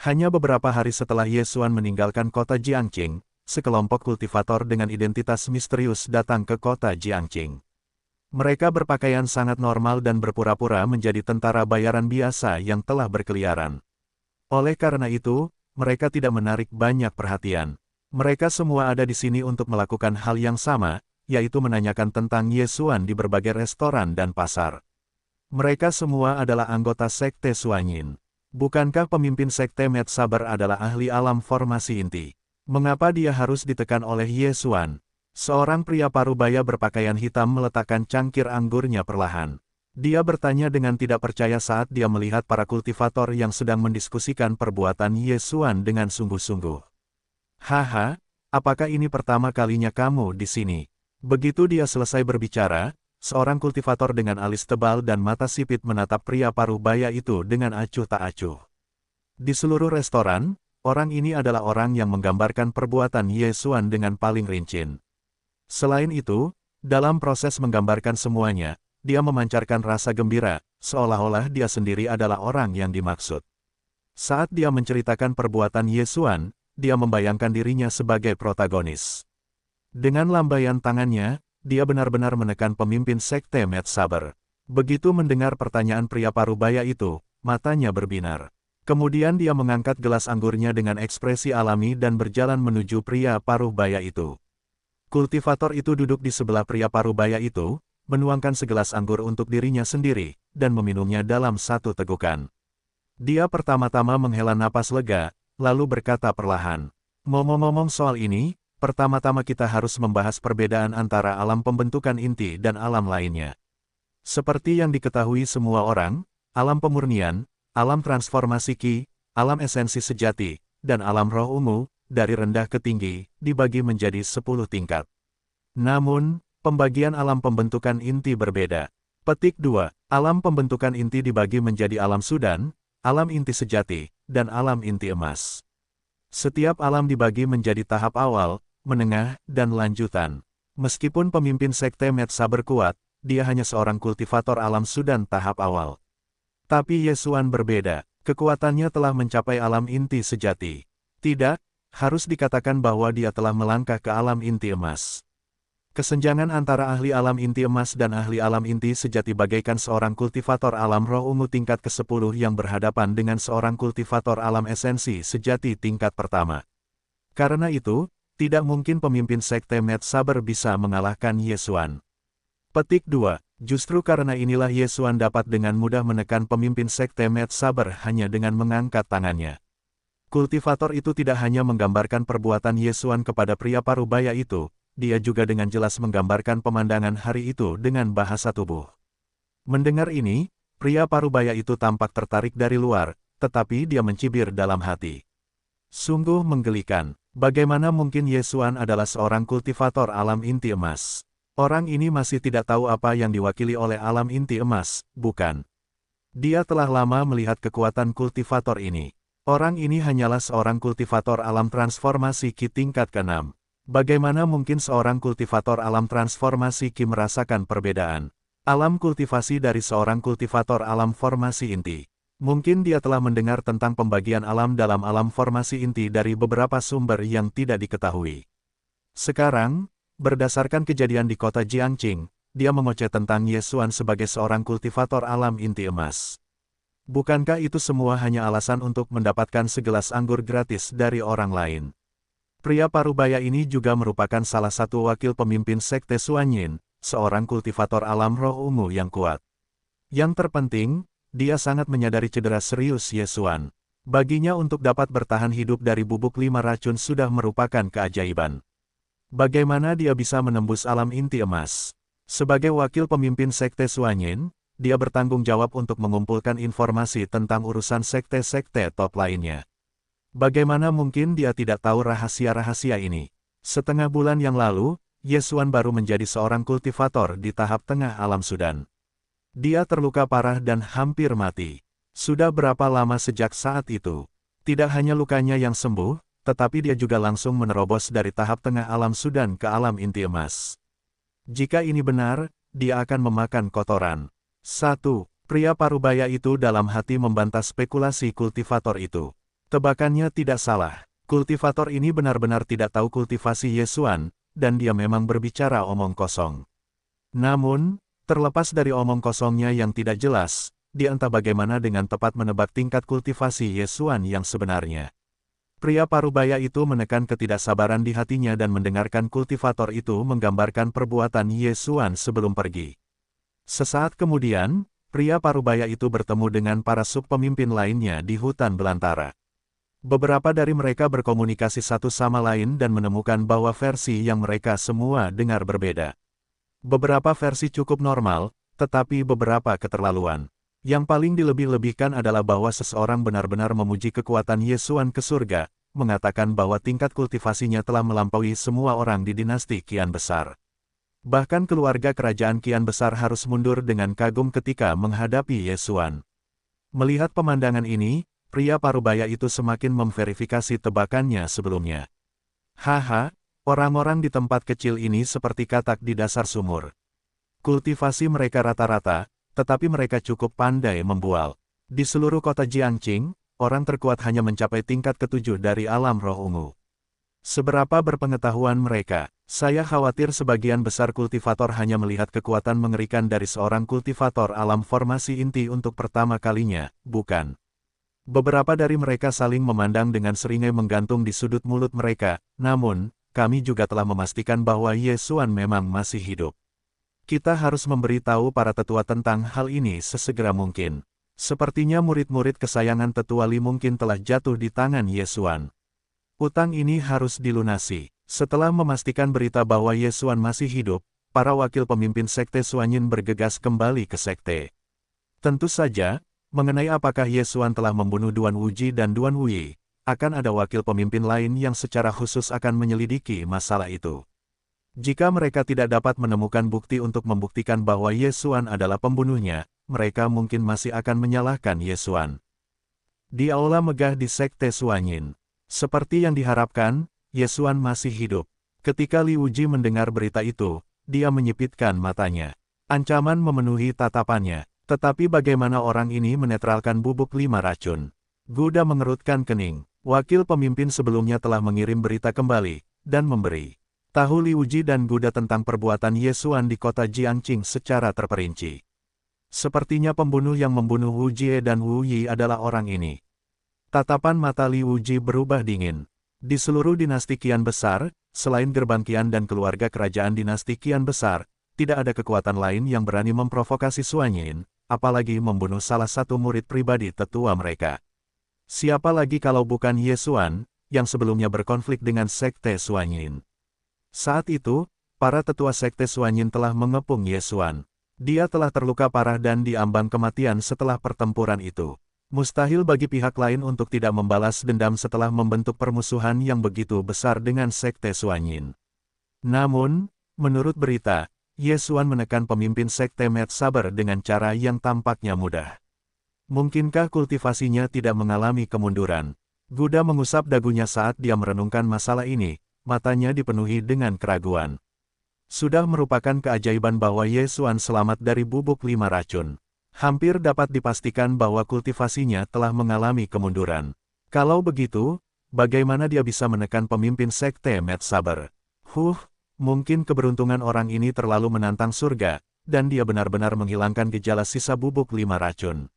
Hanya beberapa hari setelah Yesuan meninggalkan kota Jiangqing, sekelompok kultivator dengan identitas misterius datang ke kota Jiangqing. Mereka berpakaian sangat normal dan berpura-pura menjadi tentara bayaran biasa yang telah berkeliaran. Oleh karena itu, mereka tidak menarik banyak perhatian. Mereka semua ada di sini untuk melakukan hal yang sama, yaitu menanyakan tentang Yesuan di berbagai restoran dan pasar. Mereka semua adalah anggota Sekte Suanyin. Bukankah pemimpin Sekte Med Saber adalah ahli alam formasi inti? Mengapa dia harus ditekan oleh Yesuan? Seorang pria parubaya berpakaian hitam meletakkan cangkir anggurnya perlahan. Dia bertanya dengan tidak percaya saat dia melihat para kultivator yang sedang mendiskusikan perbuatan Ye Xuan dengan sungguh-sungguh. Haha, apakah ini pertama kalinya kamu di sini? Begitu dia selesai berbicara, seorang kultivator dengan alis tebal dan mata sipit menatap pria paruh baya itu dengan acuh tak acuh. Di seluruh restoran, orang ini adalah orang yang menggambarkan perbuatan Ye Xuan dengan paling rinci. Selain itu, dalam proses menggambarkan semuanya, dia memancarkan rasa gembira, seolah-olah dia sendiri adalah orang yang dimaksud. Saat dia menceritakan perbuatan Ye Xuan, dia membayangkan dirinya sebagai protagonis. Dengan lambaian tangannya, dia benar-benar menekan pemimpin sekte Mad Saber. Begitu mendengar pertanyaan pria parubaya itu, matanya berbinar. Kemudian dia mengangkat gelas anggurnya dengan ekspresi alami dan berjalan menuju pria parubaya itu. Kultivator itu duduk di sebelah pria parubaya itu, menuangkan segelas anggur untuk dirinya sendiri, dan meminumnya dalam satu tegukan. Dia pertama-tama menghela napas lega, lalu berkata perlahan, "Ngomong-ngomong soal ini, pertama-tama kita harus membahas perbedaan antara alam pembentukan inti dan alam lainnya. Seperti yang diketahui semua orang, alam pemurnian, alam transformasi Qi, alam esensi sejati, dan alam roh ungu, dari rendah ke tinggi, dibagi menjadi 10 tingkat. Namun, pembagian alam pembentukan inti berbeda. Petik 2. Alam pembentukan inti dibagi menjadi alam sudan, alam inti sejati, dan alam inti emas. Setiap alam dibagi menjadi tahap awal, menengah, dan lanjutan. Meskipun pemimpin sekte Mad Saber kuat, dia hanya seorang kultivator alam sudan tahap awal. Tapi Ye Xuan berbeda, kekuatannya telah mencapai alam inti sejati. Tidak, harus dikatakan bahwa dia telah melangkah ke alam inti emas. Kesenjangan antara ahli alam inti emas dan ahli alam inti sejati bagaikan seorang kultivator alam roh ungu tingkat ke-10 yang berhadapan dengan seorang kultivator alam esensi sejati tingkat pertama. Karena itu, tidak mungkin pemimpin sekte Mad Saber bisa mengalahkan Ye Xuan. Petik 2. Justru karena inilah Ye Xuan dapat dengan mudah menekan pemimpin sekte Mad Saber hanya dengan mengangkat tangannya. Kultivator itu tidak hanya menggambarkan perbuatan Ye Xuan kepada pria parubaya itu, dia juga dengan jelas menggambarkan pemandangan hari itu dengan bahasa tubuh. Mendengar ini, pria parubaya itu tampak tertarik dari luar, tetapi dia mencibir dalam hati. Sungguh menggelikan, bagaimana mungkin Ye Xuan adalah seorang kultivator alam inti emas. Orang ini masih tidak tahu apa yang diwakili oleh alam inti emas, bukan? Dia telah lama melihat kekuatan kultivator ini. Orang ini hanyalah seorang kultivator alam transformasi Qi tingkat ke-6. Bagaimana mungkin seorang kultivator alam transformasi Qi merasakan perbedaan alam kultivasi dari seorang kultivator alam formasi inti? Mungkin dia telah mendengar tentang pembagian alam dalam alam formasi inti dari beberapa sumber yang tidak diketahui. Sekarang, berdasarkan kejadian di kota Jiangqing, dia mengoceh tentang Ye Xuan sebagai seorang kultivator alam inti emas. Bukankah itu semua hanya alasan untuk mendapatkan segelas anggur gratis dari orang lain? Pria parubaya ini juga merupakan salah satu wakil pemimpin sekte Xuanyin, seorang kultivator alam roh ungu yang kuat. Yang terpenting, dia sangat menyadari cedera serius Ye Xuan. Baginya untuk dapat bertahan hidup dari bubuk 5 racun sudah merupakan keajaiban. Bagaimana dia bisa menembus alam inti emas? Sebagai wakil pemimpin sekte Xuanyin, dia bertanggung jawab untuk mengumpulkan informasi tentang urusan sekte-sekte top lainnya. Bagaimana mungkin dia tidak tahu rahasia-rahasia ini? Setengah bulan yang lalu, Ye Xuan baru menjadi seorang kultivator di tahap tengah alam sudan. Dia terluka parah dan hampir mati. Sudah berapa lama sejak saat itu? Tidak hanya lukanya yang sembuh, tetapi dia juga langsung menerobos dari tahap tengah alam sudan ke alam inti emas. Jika ini benar, dia akan memakan kotoran. 1. Pria parubaya itu dalam hati membantah spekulasi kultivator itu. Tebakannya tidak salah. Kultivator ini benar-benar tidak tahu kultivasi Ye Xuan, dan dia memang berbicara omong kosong. Namun, terlepas dari omong kosongnya yang tidak jelas, dia entah bagaimana dengan tepat menebak tingkat kultivasi Ye Xuan yang sebenarnya. Pria parubaya itu menekan ketidaksabaran di hatinya dan mendengarkan kultivator itu menggambarkan perbuatan Ye Xuan sebelum pergi. Sesaat kemudian, pria parubaya itu bertemu dengan para subpemimpin lainnya di hutan belantara. Beberapa dari mereka berkomunikasi satu sama lain dan menemukan bahwa versi yang mereka semua dengar berbeda. Beberapa versi cukup normal, tetapi beberapa keterlaluan. Yang paling dilebih-lebihkan adalah bahwa seseorang benar-benar memuji kekuatan Ye Xuan ke surga, mengatakan bahwa tingkat kultivasinya telah melampaui semua orang di dinasti Qian Besar. Bahkan keluarga kerajaan Qian Besar harus mundur dengan kagum ketika menghadapi Ye Xuan. Melihat pemandangan ini, pria parubaya itu semakin memverifikasi tebakannya sebelumnya. Haha, orang-orang di tempat kecil ini seperti katak di dasar sumur. Kultivasi mereka rata-rata, tetapi mereka cukup pandai membual. Di seluruh kota Jiangqing, orang terkuat hanya mencapai tingkat ketujuh dari alam roh ungu. Seberapa berpengetahuan mereka? Saya khawatir sebagian besar kultivator hanya melihat kekuatan mengerikan dari seorang kultivator alam formasi inti untuk pertama kalinya, bukan? Beberapa dari mereka saling memandang dengan seringai menggantung di sudut mulut mereka, namun, kami juga telah memastikan bahwa Ye Xuan memang masih hidup. Kita harus memberitahu para tetua tentang hal ini sesegera mungkin. Sepertinya murid-murid kesayangan tetua Li mungkin telah jatuh di tangan Ye Xuan. Utang ini harus dilunasi. Setelah memastikan berita bahwa Ye Xuan masih hidup, para wakil pemimpin Sekte Xuanyin bergegas kembali ke Sekte. Tentu saja, mengenai apakah Ye Xuan telah membunuh Duan Wuji dan Duan Wuyi, akan ada wakil pemimpin lain yang secara khusus akan menyelidiki masalah itu. Jika mereka tidak dapat menemukan bukti untuk membuktikan bahwa Ye Xuan adalah pembunuhnya, mereka mungkin masih akan menyalahkan Ye Xuan. Di aula megah di Sekte Xuanyin. Seperti yang diharapkan, Ye Xuan masih hidup. Ketika Li Wuji mendengar berita itu, dia menyipitkan matanya. Ancaman memenuhi tatapannya. Tetapi bagaimana orang ini menetralkan bubuk 5 racun? Guda mengerutkan kening. Wakil pemimpin sebelumnya telah mengirim berita kembali, dan memberi tahu Li Wuji dan Guda tentang perbuatan Ye Xuan di kota Jiangqing secara terperinci. Sepertinya pembunuh yang membunuh Wu Jie dan Wu Yi adalah orang ini. Tatapan mata Li Wuji berubah dingin. Di seluruh dinasti Qian Besar, selain gerbang Qian dan keluarga kerajaan dinasti Qian Besar, tidak ada kekuatan lain yang berani memprovokasi Xuanyin, apalagi membunuh salah satu murid pribadi tetua mereka. Siapa lagi kalau bukan Ye Xuan, yang sebelumnya berkonflik dengan Sekte Xuanyin. Saat itu, para tetua Sekte Xuanyin telah mengepung Ye Xuan. Dia telah terluka parah dan diambang kematian setelah pertempuran itu. Mustahil bagi pihak lain untuk tidak membalas dendam setelah membentuk permusuhan yang begitu besar dengan Sekte Xuanyin. Namun, menurut berita, Ye Xuan menekan pemimpin Sekte Mad Saber dengan cara yang tampaknya mudah. Mungkinkah kultivasinya tidak mengalami kemunduran? Guda mengusap dagunya saat dia merenungkan masalah ini. Matanya dipenuhi dengan keraguan. Sudah merupakan keajaiban bahwa Ye Xuan selamat dari bubuk 5 racun. Hampir dapat dipastikan bahwa kultivasinya telah mengalami kemunduran. Kalau begitu, bagaimana dia bisa menekan pemimpin Sekte Mad Saber? Mungkin keberuntungan orang ini terlalu menantang surga, dan dia benar-benar menghilangkan gejala sisa bubuk 5 racun.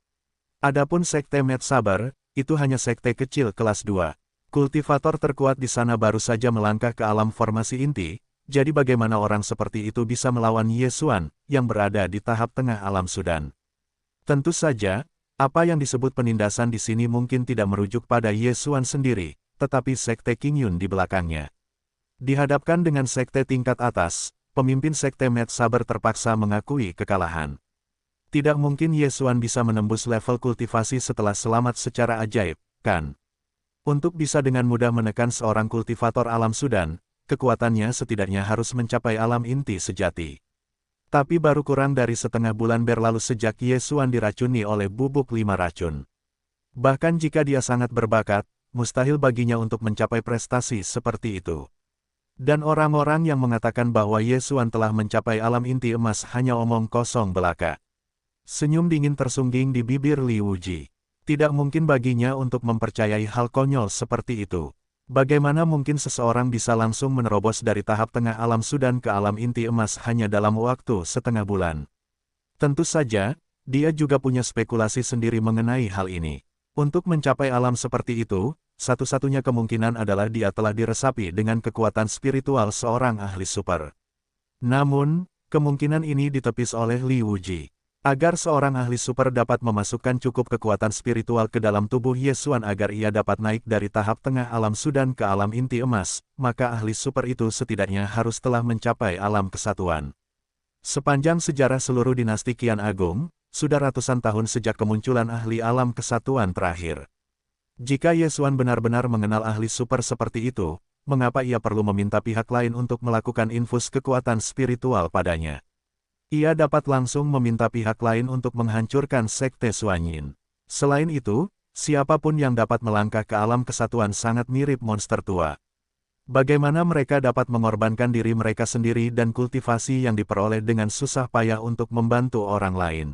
Adapun Sekte Mad Saber, itu hanya sekte kecil kelas 2. Kultivator terkuat di sana baru saja melangkah ke alam formasi inti, jadi bagaimana orang seperti itu bisa melawan Ye Xuan, yang berada di tahap tengah alam Sudan? Tentu saja, apa yang disebut penindasan di sini mungkin tidak merujuk pada Ye Xuan sendiri, tetapi Sekte Qingyun di belakangnya. Dihadapkan dengan sekte tingkat atas, pemimpin Sekte Mad Saber terpaksa mengakui kekalahan. Tidak mungkin Ye Xuan bisa menembus level kultivasi setelah selamat secara ajaib, kan? Untuk bisa dengan mudah menekan seorang kultivator alam Sudan, kekuatannya setidaknya harus mencapai alam inti sejati. Tapi baru kurang dari setengah bulan berlalu sejak Ye Xuan diracuni oleh bubuk 5 racun. Bahkan jika dia sangat berbakat, mustahil baginya untuk mencapai prestasi seperti itu. Dan orang-orang yang mengatakan bahwa Ye Xuan telah mencapai alam inti emas hanya omong kosong belaka. Senyum dingin tersungging di bibir Li Wuji. Tidak mungkin baginya untuk mempercayai hal konyol seperti itu. Bagaimana mungkin seseorang bisa langsung menerobos dari tahap tengah alam Sudan ke alam inti emas hanya dalam waktu setengah bulan? Tentu saja, dia juga punya spekulasi sendiri mengenai hal ini. Untuk mencapai alam seperti itu, satu-satunya kemungkinan adalah dia telah diresapi dengan kekuatan spiritual seorang ahli super. Namun, kemungkinan ini ditepis oleh Li Wuji. Agar seorang ahli super dapat memasukkan cukup kekuatan spiritual ke dalam tubuh Ye Xuan agar ia dapat naik dari tahap tengah alam Sudan ke alam inti emas, maka ahli super itu setidaknya harus telah mencapai alam kesatuan. Sepanjang sejarah seluruh dinasti Qian Agung, sudah ratusan tahun sejak kemunculan ahli alam kesatuan terakhir. Jika Ye Xuan benar-benar mengenal ahli super seperti itu, mengapa ia perlu meminta pihak lain untuk melakukan infus kekuatan spiritual padanya? Ia dapat langsung meminta pihak lain untuk menghancurkan Sekte Suanyin. Selain itu, siapapun yang dapat melangkah ke alam kesatuan sangat mirip monster tua. Bagaimana mereka dapat mengorbankan diri mereka sendiri dan kultivasi yang diperoleh dengan susah payah untuk membantu orang lain?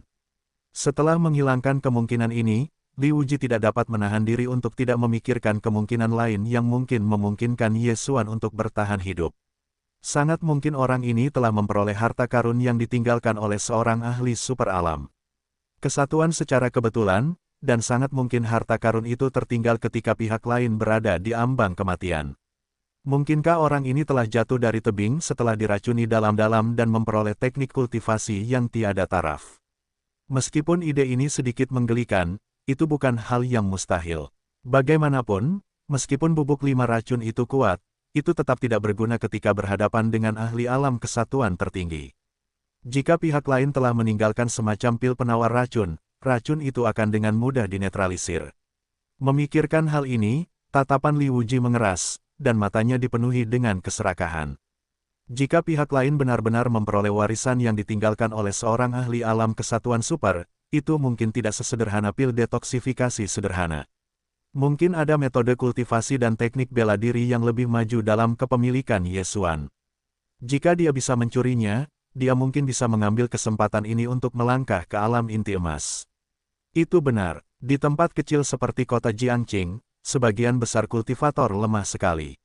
Setelah menghilangkan kemungkinan ini, Li Wuji tidak dapat menahan diri untuk tidak memikirkan kemungkinan lain yang mungkin memungkinkan Ye Xuan untuk bertahan hidup. Sangat mungkin orang ini telah memperoleh harta karun yang ditinggalkan oleh seorang ahli super alam. Kesatuan secara kebetulan, dan sangat mungkin harta karun itu tertinggal ketika pihak lain berada di ambang kematian. Mungkinkah orang ini telah jatuh dari tebing setelah diracuni dalam-dalam dan memperoleh teknik kultivasi yang tiada taraf? Meskipun ide ini sedikit menggelikan, itu bukan hal yang mustahil. Bagaimanapun, meskipun bubuk 5 racun itu kuat, itu tetap tidak berguna ketika berhadapan dengan ahli alam kesatuan tertinggi. Jika pihak lain telah meninggalkan semacam pil penawar racun, racun itu akan dengan mudah dinetralisir. Memikirkan hal ini, tatapan Li Wuji mengeras, dan matanya dipenuhi dengan keserakahan. Jika pihak lain benar-benar memperoleh warisan yang ditinggalkan oleh seorang ahli alam kesatuan super, itu mungkin tidak sesederhana pil detoksifikasi sederhana. Mungkin ada metode kultivasi dan teknik bela diri yang lebih maju dalam kepemilikan Ye Xuan. Jika dia bisa mencurinya, dia mungkin bisa mengambil kesempatan ini untuk melangkah ke alam inti emas. Itu benar, di tempat kecil seperti kota Jiangqing, sebagian besar kultivator lemah sekali.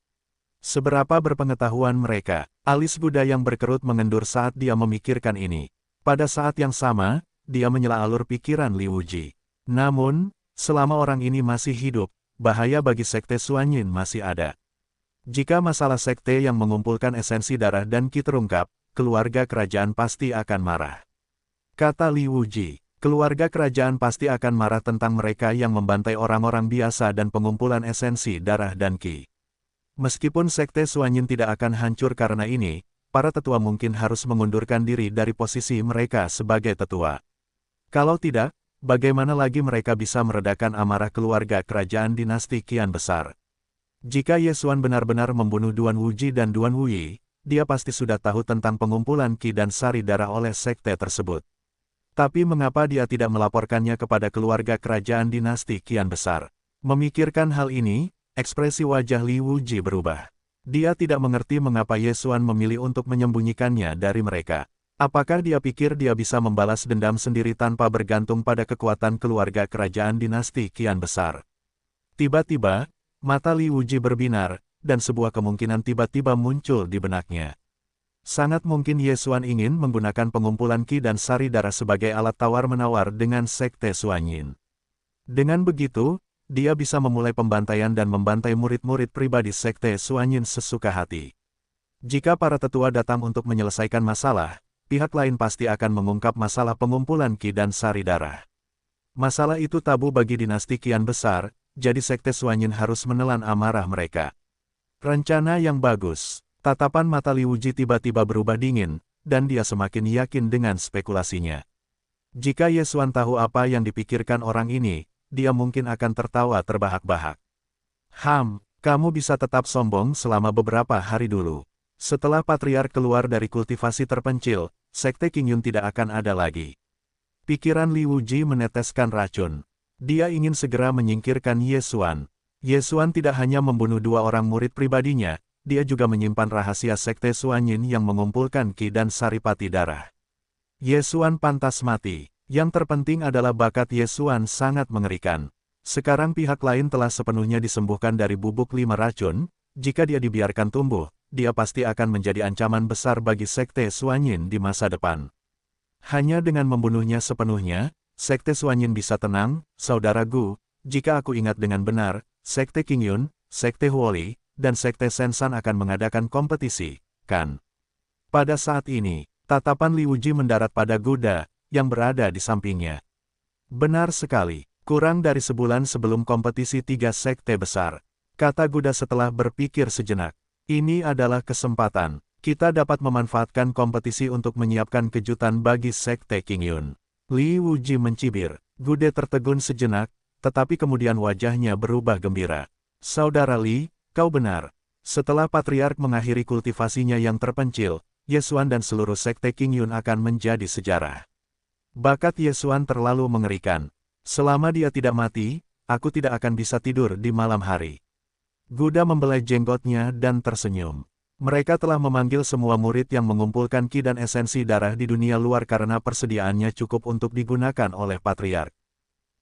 Seberapa berpengetahuan mereka? Alis Buddha yang berkerut mengendur saat dia memikirkan ini. Pada saat yang sama, dia menyela alur pikiran Li Wuji. Namun, selama orang ini masih hidup, bahaya bagi Sekte Suanyin masih ada. Jika masalah sekte yang mengumpulkan esensi darah dan Qi terungkap, keluarga kerajaan pasti akan marah. Kata Li Wuji, keluarga kerajaan pasti akan marah tentang mereka yang membantai orang-orang biasa dan pengumpulan esensi darah dan Qi. Meskipun Sekte Suanyin tidak akan hancur karena ini, para tetua mungkin harus mengundurkan diri dari posisi mereka sebagai tetua. Kalau tidak, bagaimana lagi mereka bisa meredakan amarah keluarga kerajaan dinasti Qian besar? Jika Ye Xuan benar-benar membunuh Duan Wuji dan Duan Wuyi, dia pasti sudah tahu tentang pengumpulan Qi dan sari darah oleh sekte tersebut. Tapi mengapa dia tidak melaporkannya kepada keluarga kerajaan dinasti Qian besar? Memikirkan hal ini, ekspresi wajah Li Wuji berubah. Dia tidak mengerti mengapa Ye Xuan memilih untuk menyembunyikannya dari mereka. Apakah dia pikir dia bisa membalas dendam sendiri tanpa bergantung pada kekuatan keluarga kerajaan dinasti Qian besar? Tiba-tiba, mata Li Wuji berbinar, dan sebuah kemungkinan tiba-tiba muncul di benaknya. Sangat mungkin Ye Xuan ingin menggunakan pengumpulan Qi dan sari darah sebagai alat tawar-menawar dengan Sekte Suanyin. Dengan begitu, dia bisa memulai pembantaian dan membantai murid-murid pribadi Sekte Suanyin sesuka hati. Jika para tetua datang untuk menyelesaikan masalah, pihak lain pasti akan mengungkap masalah pengumpulan Qi dan sari darah. Masalah itu tabu bagi dinasti Qian besar, jadi Sekte Suanyin harus menelan amarah mereka. Rencana yang bagus. Tatapan mata Li Wuji tiba-tiba berubah dingin, dan dia semakin yakin dengan spekulasinya. Jika Ye Xuan tahu apa yang dipikirkan orang ini, dia mungkin akan tertawa terbahak-bahak. Kamu bisa tetap sombong selama beberapa hari dulu. Setelah Patriark keluar dari kultivasi terpencil, Sekte Qingyun tidak akan ada lagi. Pikiran Li Wuji meneteskan racun. Dia ingin segera menyingkirkan Ye Xuan. Ye Xuan tidak hanya membunuh 2 orang murid pribadinya, dia juga menyimpan rahasia Sekte Suanyin yang mengumpulkan Qi dan saripati darah. Ye Xuan pantas mati. Yang terpenting adalah bakat Ye Xuan sangat mengerikan. Sekarang pihak lain telah sepenuhnya disembuhkan dari bubuk 5 racun, jika dia dibiarkan tumbuh, dia pasti akan menjadi ancaman besar bagi Sekte Suanyin di masa depan. Hanya dengan membunuhnya sepenuhnya, Sekte Suanyin bisa tenang. Saudara Gu, jika aku ingat dengan benar, Sekte Qingyun, Sekte Huoli, dan Sekte Sensan akan mengadakan kompetisi, kan? Pada saat ini, tatapan Li Wuji mendarat pada Guda, yang berada di sampingnya. Benar sekali, kurang dari sebulan sebelum kompetisi 3 sekte besar, kata Guda setelah berpikir sejenak. Ini adalah kesempatan. Kita dapat memanfaatkan kompetisi untuk menyiapkan kejutan bagi Sekte Qingyun. Li Wuji mencibir. Gude tertegun sejenak, tetapi kemudian wajahnya berubah gembira. Saudara Li, kau benar. Setelah Patriark mengakhiri kultivasinya yang terpencil, Yesuan dan seluruh Sekte Qingyun akan menjadi sejarah. Bakat Yesuan terlalu mengerikan. Selama dia tidak mati, aku tidak akan bisa tidur di malam hari. Guda membelai jenggotnya dan tersenyum. Mereka telah memanggil semua murid yang mengumpulkan ki dan esensi darah di dunia luar karena persediaannya cukup untuk digunakan oleh Patriark.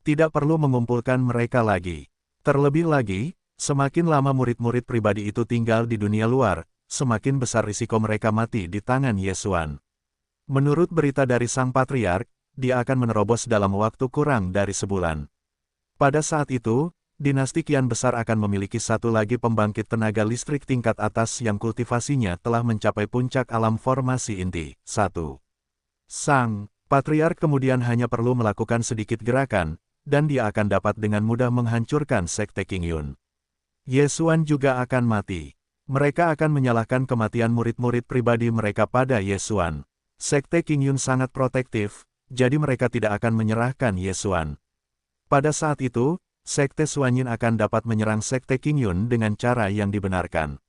Tidak perlu mengumpulkan mereka lagi. Terlebih lagi, semakin lama murid-murid pribadi itu tinggal di dunia luar, semakin besar risiko mereka mati di tangan Yesuan. Menurut berita dari Sang Patriark, dia akan menerobos dalam waktu kurang dari sebulan. Pada saat itu, dinasti Qian besar akan memiliki satu lagi pembangkit tenaga listrik tingkat atas yang kultivasinya telah mencapai puncak alam formasi inti. 1. Sang Patriark kemudian hanya perlu melakukan sedikit gerakan, dan dia akan dapat dengan mudah menghancurkan Sekte Qingyun. Yesuan juga akan mati. Mereka akan menyalahkan kematian murid-murid pribadi mereka pada Yesuan. Sekte Qingyun sangat protektif, jadi mereka tidak akan menyerahkan Yesuan. Pada saat itu, Sekte Suanyin akan dapat menyerang Sekte Qingyun dengan cara yang dibenarkan.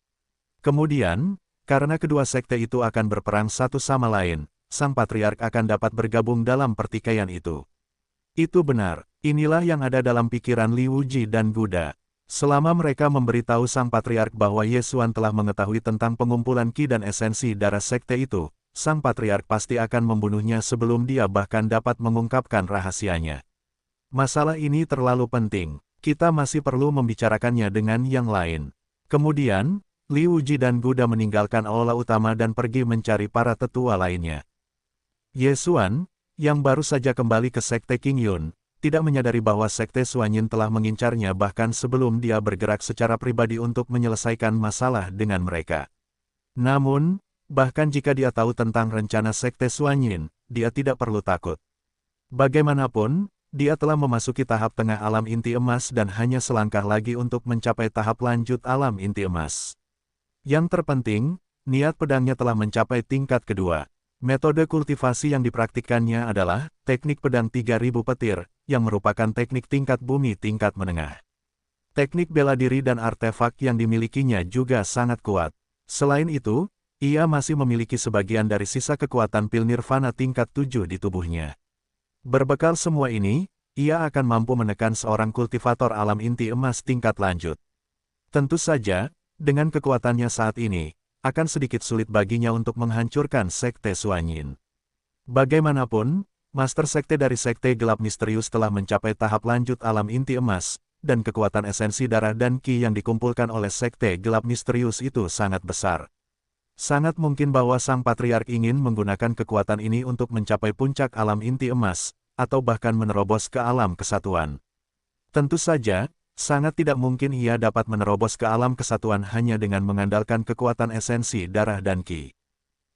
Kemudian, karena kedua sekte itu akan berperang satu sama lain, Sang Patriark akan dapat bergabung dalam pertikaian itu. Itu benar, inilah yang ada dalam pikiran Li Wuji dan Guda. Selama mereka memberitahu Sang Patriark bahwa Yesuan telah mengetahui tentang pengumpulan ki dan esensi darah sekte itu, Sang Patriark pasti akan membunuhnya sebelum dia bahkan dapat mengungkapkan rahasianya. Masalah ini terlalu penting, kita masih perlu membicarakannya dengan yang lain. Kemudian, Li Wuji dan Guda meninggalkan aula utama dan pergi mencari para tetua lainnya. Yesuan, yang baru saja kembali ke Sekte Qingyun, tidak menyadari bahwa Sekte Suanyin telah mengincarnya bahkan sebelum dia bergerak secara pribadi untuk menyelesaikan masalah dengan mereka. Namun, bahkan jika dia tahu tentang rencana Sekte Suanyin, dia tidak perlu takut. Bagaimanapun, dia telah memasuki tahap tengah alam inti emas dan hanya selangkah lagi untuk mencapai tahap lanjut alam inti emas. Yang terpenting, niat pedangnya telah mencapai tingkat kedua. Metode kultivasi yang dipraktikkannya adalah teknik pedang 3000 petir, yang merupakan teknik tingkat bumi tingkat menengah. Teknik bela diri dan artefak yang dimilikinya juga sangat kuat. Selain itu, ia masih memiliki sebagian dari sisa kekuatan pil nirvana tingkat 7 di tubuhnya. Berbekal semua ini, ia akan mampu menekan seorang kultivator alam inti emas tingkat lanjut. Tentu saja, dengan kekuatannya saat ini, akan sedikit sulit baginya untuk menghancurkan Sekte Suanyin. Bagaimanapun, Master Sekte dari Sekte Gelap Misterius telah mencapai tahap lanjut alam inti emas, dan kekuatan esensi darah dan ki yang dikumpulkan oleh Sekte Gelap Misterius itu sangat besar. Sangat mungkin bahwa Sang Patriark ingin menggunakan kekuatan ini untuk mencapai puncak alam inti emas, atau bahkan menerobos ke alam kesatuan. Tentu saja, sangat tidak mungkin ia dapat menerobos ke alam kesatuan hanya dengan mengandalkan kekuatan esensi darah dan ki.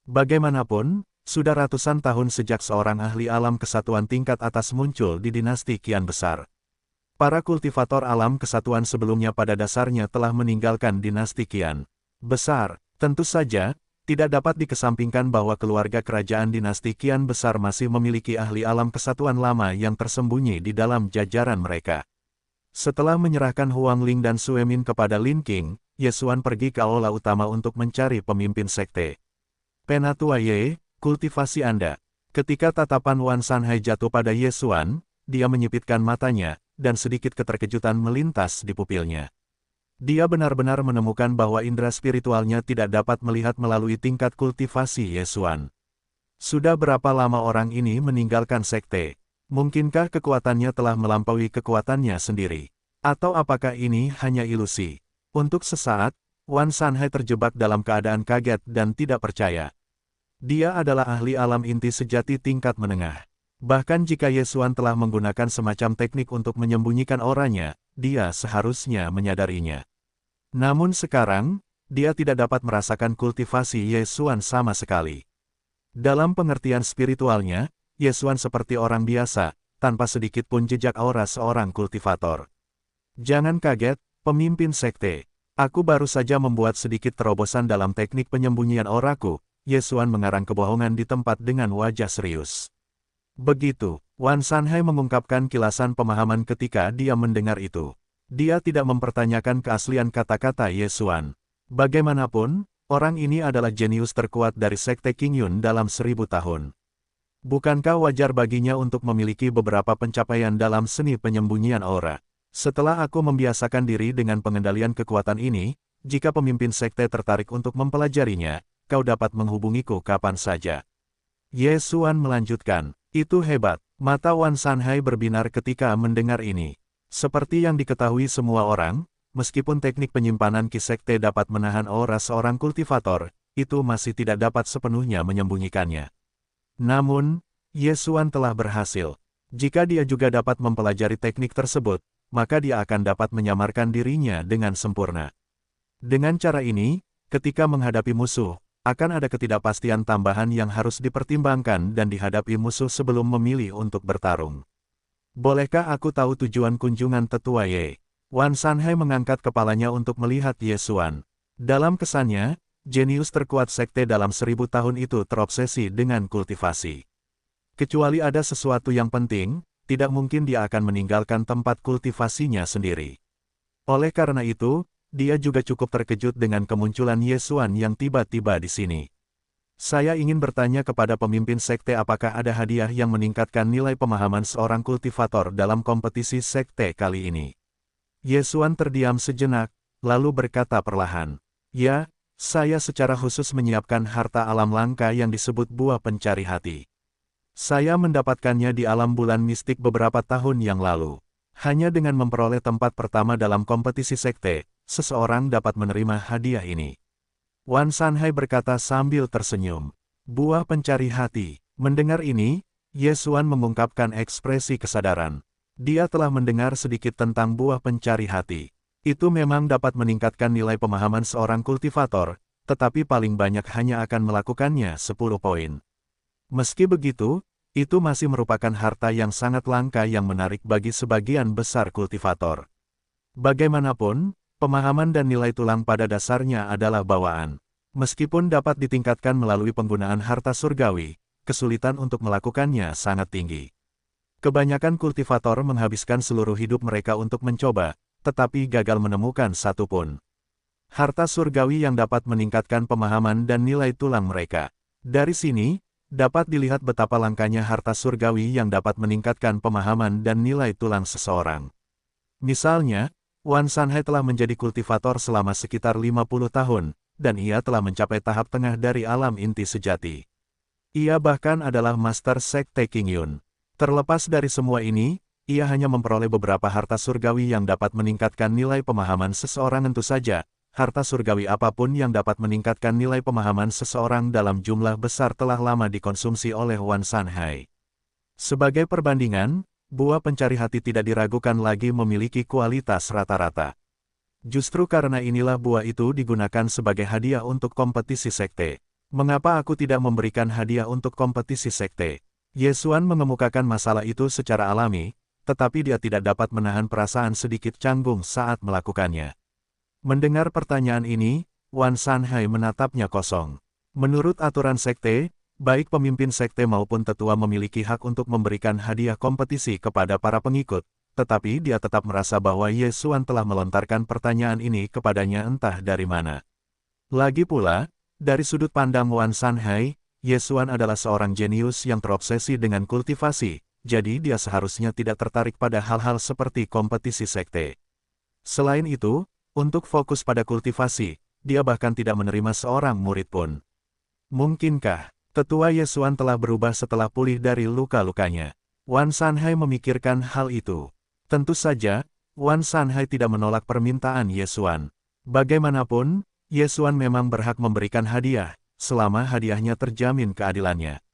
Bagaimanapun, sudah ratusan tahun sejak seorang ahli alam kesatuan tingkat atas muncul di dinasti Qian besar. Para kultivator alam kesatuan sebelumnya pada dasarnya telah meninggalkan dinasti Qian besar. Tentu saja, tidak dapat dikesampingkan bahwa keluarga kerajaan dinasti Qian besar masih memiliki ahli alam kesatuan lama yang tersembunyi di dalam jajaran mereka. Setelah menyerahkan Huang Ling dan Sue Min kepada Lin Qing, Yesuan pergi ke aula utama untuk mencari pemimpin sekte. Penatua Ye, kultivasi Anda. Ketika tatapan Wan Sanhai jatuh pada Yesuan, dia menyipitkan matanya, dan sedikit keterkejutan melintas di pupilnya. Dia benar-benar menemukan bahwa indera spiritualnya tidak dapat melihat melalui tingkat kultivasi Yesuan. Sudah berapa lama orang ini meninggalkan sekte? Mungkinkah kekuatannya telah melampaui kekuatannya sendiri? Atau apakah ini hanya ilusi? Untuk sesaat, Wan Sanhai terjebak dalam keadaan kaget dan tidak percaya. Dia adalah ahli alam inti sejati tingkat menengah. Bahkan jika Yesuan telah menggunakan semacam teknik untuk menyembunyikan auranya, dia seharusnya menyadarinya. Namun sekarang, dia tidak dapat merasakan kultivasi Yesuan sama sekali. Dalam pengertian spiritualnya, Yesuan seperti orang biasa, tanpa sedikit pun jejak aura seorang kultivator. Jangan kaget, pemimpin sekte. Aku baru saja membuat sedikit terobosan dalam teknik penyembunyian auraku. Ye Xuan mengarang kebohongan di tempat dengan wajah serius. Begitu, Wan Sanhai mengungkapkan kilasan pemahaman ketika dia mendengar itu. Dia tidak mempertanyakan keaslian kata-kata Ye Xuan. Bagaimanapun, orang ini adalah jenius terkuat dari Sekte Qingyun dalam 1000 tahun. Bukankah wajar baginya untuk memiliki beberapa pencapaian dalam seni penyembunyian aura? Setelah aku membiasakan diri dengan pengendalian kekuatan ini, jika pemimpin sekte tertarik untuk mempelajarinya, kau dapat menghubungiku kapan saja. Ye Xuan melanjutkan, itu hebat. Mata Wan Sanhai berbinar ketika mendengar ini. Seperti yang diketahui semua orang, meskipun teknik penyimpanan Ki Sekte dapat menahan aura seorang kultivator, itu masih tidak dapat sepenuhnya menyembunyikannya. Namun, Ye Xuan telah berhasil. Jika dia juga dapat mempelajari teknik tersebut, maka dia akan dapat menyamarkan dirinya dengan sempurna. Dengan cara ini, ketika menghadapi musuh, akan ada ketidakpastian tambahan yang harus dipertimbangkan dan dihadapi musuh sebelum memilih untuk bertarung. Bolehkah aku tahu tujuan kunjungan tetua Ye? Wan Sanhai mengangkat kepalanya untuk melihat Ye Xuan. Dalam kesannya, jenius terkuat sekte dalam 1000 tahun itu terobsesi dengan kultivasi. Kecuali ada sesuatu yang penting, tidak mungkin dia akan meninggalkan tempat kultivasinya sendiri. Oleh karena itu, dia juga cukup terkejut dengan kemunculan Ye Xuan yang tiba-tiba di sini. Saya ingin bertanya kepada pemimpin sekte apakah ada hadiah yang meningkatkan nilai pemahaman seorang kultivator dalam kompetisi sekte kali ini. Ye Xuan terdiam sejenak, lalu berkata perlahan, "Ya, saya secara khusus menyiapkan harta alam langka yang disebut buah pencari hati. Saya mendapatkannya di alam bulan mistik beberapa tahun yang lalu. Hanya dengan memperoleh tempat pertama dalam kompetisi sekte, seseorang dapat menerima hadiah ini." Wan Sanhai berkata sambil tersenyum. Buah pencari hati. Mendengar ini, Ye Xuan mengungkapkan ekspresi kesadaran. Dia telah mendengar sedikit tentang buah pencari hati. Itu memang dapat meningkatkan nilai pemahaman seorang kultivator, tetapi paling banyak hanya akan melakukannya 10 poin. Meski begitu, itu masih merupakan harta yang sangat langka yang menarik bagi sebagian besar kultivator. Bagaimanapun, pemahaman dan nilai tulang pada dasarnya adalah bawaan. Meskipun dapat ditingkatkan melalui penggunaan harta surgawi, kesulitan untuk melakukannya sangat tinggi. Kebanyakan kultivator menghabiskan seluruh hidup mereka untuk mencoba, tetapi gagal menemukan satu pun harta surgawi yang dapat meningkatkan pemahaman dan nilai tulang mereka. Dari sini, dapat dilihat betapa langkanya harta surgawi yang dapat meningkatkan pemahaman dan nilai tulang seseorang. Misalnya, Wan Sanhai telah menjadi kultivator selama sekitar 50 tahun, dan ia telah mencapai tahap tengah dari alam inti sejati. Ia bahkan adalah Master Sekte Qingyun. Terlepas dari semua ini, ia hanya memperoleh beberapa harta surgawi yang dapat meningkatkan nilai pemahaman seseorang tentu saja. Harta surgawi apapun yang dapat meningkatkan nilai pemahaman seseorang dalam jumlah besar telah lama dikonsumsi oleh Wan Sanhai. Sebagai perbandingan, buah pencari hati tidak diragukan lagi memiliki kualitas rata-rata. Justru karena inilah buah itu digunakan sebagai hadiah untuk kompetisi sekte. Mengapa aku tidak memberikan hadiah untuk kompetisi sekte? Ye Xuan mengemukakan masalah itu secara alami, tetapi dia tidak dapat menahan perasaan sedikit canggung saat melakukannya. Mendengar pertanyaan ini, Wan Sanhai menatapnya kosong. Menurut aturan sekte, baik pemimpin sekte maupun tetua memiliki hak untuk memberikan hadiah kompetisi kepada para pengikut, tetapi dia tetap merasa bahwa Ye Xuan telah melontarkan pertanyaan ini kepadanya entah dari mana. Lagi pula, dari sudut pandang Wan Sanhai, Ye Xuan adalah seorang jenius yang terobsesi dengan kultivasi, jadi dia seharusnya tidak tertarik pada hal-hal seperti kompetisi sekte. Selain itu, untuk fokus pada kultivasi, dia bahkan tidak menerima seorang murid pun. Mungkinkah tetua Ye Xuan telah berubah setelah pulih dari luka-lukanya? Wan Sanhai memikirkan hal itu. Tentu saja, Wan Sanhai tidak menolak permintaan Ye Xuan. Bagaimanapun, Ye Xuan memang berhak memberikan hadiah, selama hadiahnya terjamin keadilannya.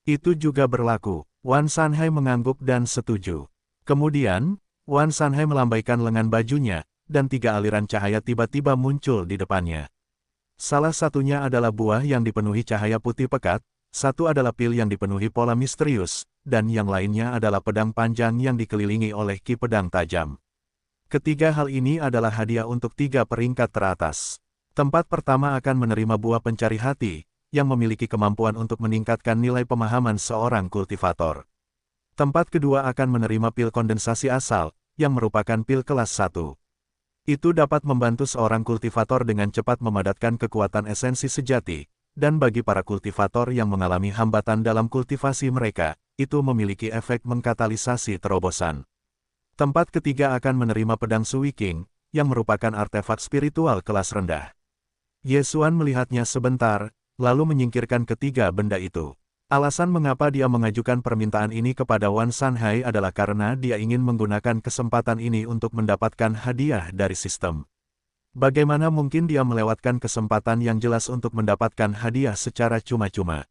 Itu juga berlaku. Wan Sanhai mengangguk dan setuju. Kemudian, Wan Sanhai melambaikan lengan bajunya, dan 3 aliran cahaya tiba-tiba muncul di depannya. Salah satunya adalah buah yang dipenuhi cahaya putih pekat, satu adalah pil yang dipenuhi pola misterius, dan yang lainnya adalah pedang panjang yang dikelilingi oleh ki pedang tajam. Ketiga hal ini adalah hadiah untuk 3 peringkat teratas. Tempat pertama akan menerima buah pencari hati, yang memiliki kemampuan untuk meningkatkan nilai pemahaman seorang kultivator. Tempat kedua akan menerima pil kondensasi asal, yang merupakan pil kelas 1. Itu dapat membantu seorang kultivator dengan cepat memadatkan kekuatan esensi sejati, dan bagi para kultivator yang mengalami hambatan dalam kultivasi mereka, itu memiliki efek mengkatalisasi terobosan. Tempat ketiga akan menerima pedang Suiking, yang merupakan artefak spiritual kelas rendah. Ye Xuan melihatnya sebentar, lalu menyingkirkan ketiga benda itu. Alasan mengapa dia mengajukan permintaan ini kepada Wan Sanhai adalah karena dia ingin menggunakan kesempatan ini untuk mendapatkan hadiah dari sistem. Bagaimana mungkin dia melewatkan kesempatan yang jelas untuk mendapatkan hadiah secara cuma-cuma?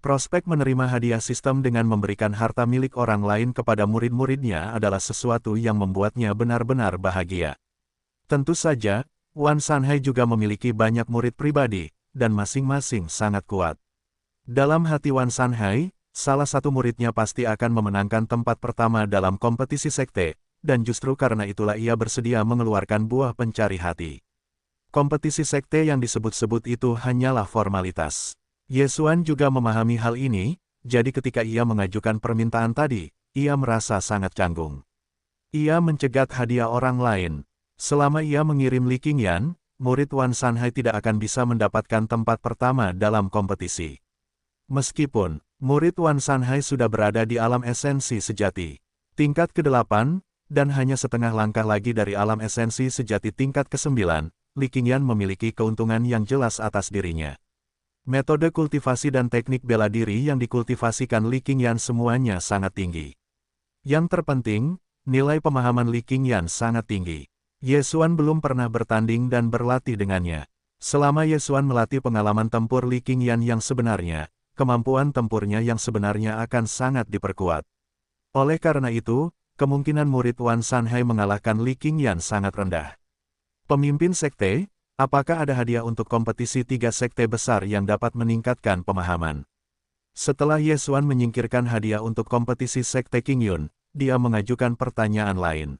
Prospek menerima hadiah sistem dengan memberikan harta milik orang lain kepada murid-muridnya adalah sesuatu yang membuatnya benar-benar bahagia. Tentu saja, Wan Sanhai juga memiliki banyak murid pribadi, dan masing-masing sangat kuat. Dalam hati Wan Sanhai, salah satu muridnya pasti akan memenangkan tempat pertama dalam kompetisi sekte, dan justru karena itulah ia bersedia mengeluarkan buah pencari hati. Kompetisi sekte yang disebut-sebut itu hanyalah formalitas. Ye Xuan juga memahami hal ini, jadi ketika ia mengajukan permintaan tadi, ia merasa sangat canggung. Ia mencegat hadiah orang lain. Selama ia mengirim Li Qingyan, murid Wan Sanhai tidak akan bisa mendapatkan tempat pertama dalam kompetisi. Meskipun, murid Wan Sanhai sudah berada di alam esensi sejati tingkat ke-8, dan hanya setengah langkah lagi dari alam esensi sejati tingkat ke-9, Li Qingyan memiliki keuntungan yang jelas atas dirinya. Metode kultivasi dan teknik bela diri yang dikultivasikan Li Qingyan semuanya sangat tinggi. Yang terpenting, nilai pemahaman Li Qingyan sangat tinggi. Ye Xuan belum pernah bertanding dan berlatih dengannya. Selama Ye Xuan melatih pengalaman tempur Li Qingyan yang sebenarnya, kemampuan tempurnya yang sebenarnya akan sangat diperkuat. Oleh karena itu, kemungkinan murid Wan Sanhai mengalahkan Li Qingyan sangat rendah. Pemimpin sekte, apakah ada hadiah untuk kompetisi 3 sekte besar yang dapat meningkatkan pemahaman? Setelah Ye Xuan menyingkirkan hadiah untuk kompetisi sekte Qingyun, dia mengajukan pertanyaan lain.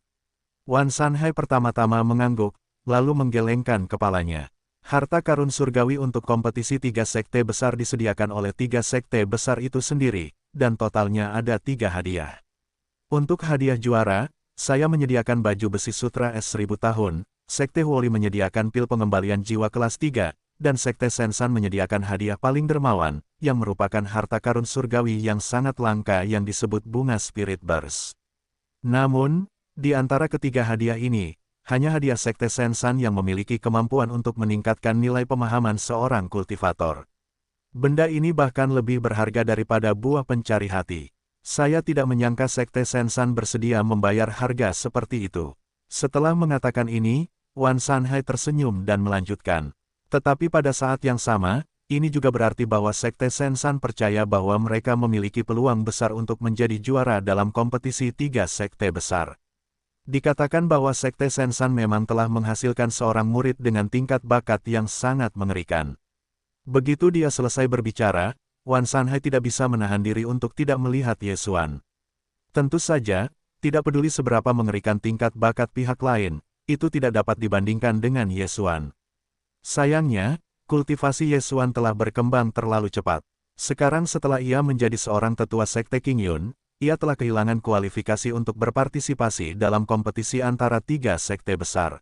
Wan Sanhai pertama-tama mengangguk, lalu menggelengkan kepalanya. Harta karun surgawi untuk kompetisi 3 sekte besar disediakan oleh 3 sekte besar itu sendiri, dan totalnya ada 3 hadiah. Untuk hadiah juara, saya menyediakan baju besi sutra S1000 tahun, Sekte Huoli menyediakan pil pengembalian jiwa kelas 3, dan Sekte Sensan menyediakan hadiah paling dermawan, yang merupakan harta karun surgawi yang sangat langka yang disebut bunga Spirit Burst. Namun, di antara ketiga hadiah ini, hanya hadiah Sekte Sensan yang memiliki kemampuan untuk meningkatkan nilai pemahaman seorang kultivator. Benda ini bahkan lebih berharga daripada buah pencari hati. Saya tidak menyangka Sekte Sensan bersedia membayar harga seperti itu. Setelah mengatakan ini, Wan Sanhai tersenyum dan melanjutkan. Tetapi pada saat yang sama, ini juga berarti bahwa Sekte Sensan percaya bahwa mereka memiliki peluang besar untuk menjadi juara dalam kompetisi 3 sekte besar. Dikatakan bahwa Sekte Sensan memang telah menghasilkan seorang murid dengan tingkat bakat yang sangat mengerikan. Begitu dia selesai berbicara, Wan Sanhai tidak bisa menahan diri untuk tidak melihat Ye Xuan. Tentu saja, tidak peduli seberapa mengerikan tingkat bakat pihak lain, itu tidak dapat dibandingkan dengan Ye Xuan. Sayangnya, kultivasi Ye Xuan telah berkembang terlalu cepat. Sekarang setelah ia menjadi seorang tetua sekte Qingyun, ia telah kehilangan kualifikasi untuk berpartisipasi dalam kompetisi antara 3 sekte besar.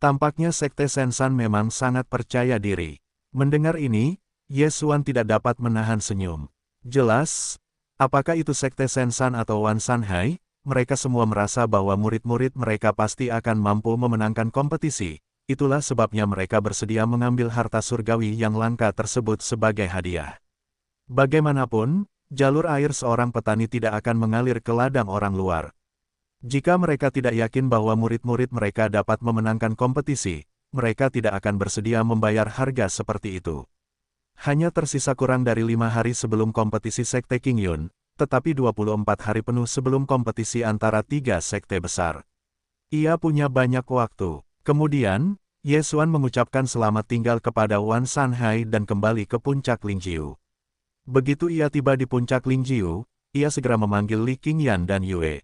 Tampaknya Sekte Sensan memang sangat percaya diri. Mendengar ini, Ye Xuan tidak dapat menahan senyum. Jelas, apakah itu Sekte Sensan atau Wan Sanhai? Mereka semua merasa bahwa murid-murid mereka pasti akan mampu memenangkan kompetisi. Itulah sebabnya mereka bersedia mengambil harta surgawi yang langka tersebut sebagai hadiah. Bagaimanapun, jalur air seorang petani tidak akan mengalir ke ladang orang luar. Jika mereka tidak yakin bahwa murid-murid mereka dapat memenangkan kompetisi, mereka tidak akan bersedia membayar harga seperti itu. Hanya tersisa kurang dari 5 hari sebelum kompetisi Sekte Qingyun, tetapi 24 hari penuh sebelum kompetisi antara 3 sekte besar. Ia punya banyak waktu. Kemudian, Ye Xuan mengucapkan selamat tinggal kepada Wan Sanhai dan kembali ke puncak Lingjiu. Begitu ia tiba di puncak Lingjiu, ia segera memanggil Li Qingyan dan Yue.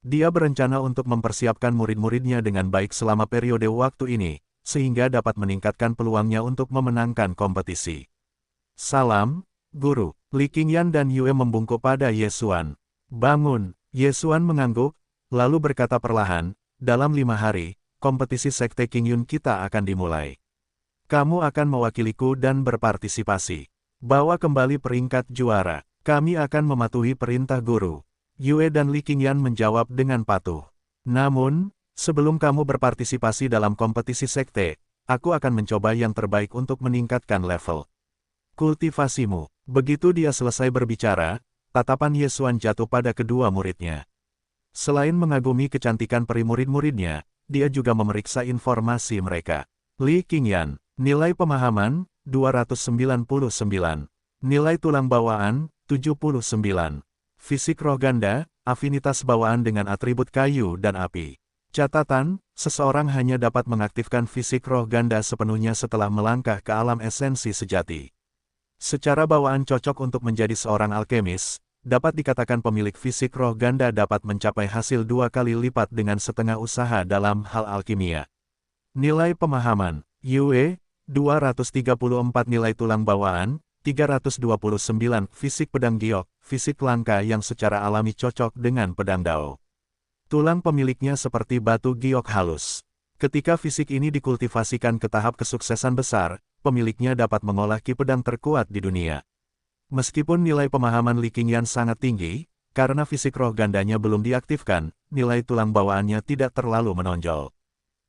Dia berencana untuk mempersiapkan murid-muridnya dengan baik selama periode waktu ini, sehingga dapat meningkatkan peluangnya untuk memenangkan kompetisi. Salam, Guru. Li Qingyan dan Yue membungkuk pada Ye Xuan. Bangun, Ye Xuan mengangguk, lalu berkata perlahan, dalam 5 hari, kompetisi Sekte Qingyun kita akan dimulai. Kamu akan mewakiliku dan berpartisipasi. Bawa kembali peringkat juara. Kami akan mematuhi perintah Guru. Yue dan Li Qingyan menjawab dengan patuh. Namun, sebelum kamu berpartisipasi dalam kompetisi sekte, aku akan mencoba yang terbaik untuk meningkatkan level kultivasimu. Begitu dia selesai berbicara, tatapan Ye Xuan jatuh pada kedua muridnya. Selain mengagumi kecantikan peri murid-muridnya, dia juga memeriksa informasi mereka. Li Qingyan, nilai pemahaman, 299. Nilai tulang bawaan, 79. Fisik roh ganda, afinitas bawaan dengan atribut kayu dan api. Catatan, seseorang hanya dapat mengaktifkan fisik roh ganda sepenuhnya setelah melangkah ke alam esensi sejati. Secara bawaan cocok untuk menjadi seorang alkemis, dapat dikatakan pemilik fisik roh ganda dapat mencapai hasil 2 kali lipat dengan setengah usaha dalam hal alkimia. Nilai pemahaman, Yue, 234 nilai tulang bawaan, 329 fisik pedang giok, fisik langka yang secara alami cocok dengan pedang dao. Tulang pemiliknya seperti batu giok halus. Ketika fisik ini dikultivasikan ke tahap kesuksesan besar, pemiliknya dapat mengolah ki pedang terkuat di dunia. Meskipun nilai pemahaman Li Qingyan sangat tinggi, karena fisik roh gandanya belum diaktifkan, nilai tulang bawaannya tidak terlalu menonjol.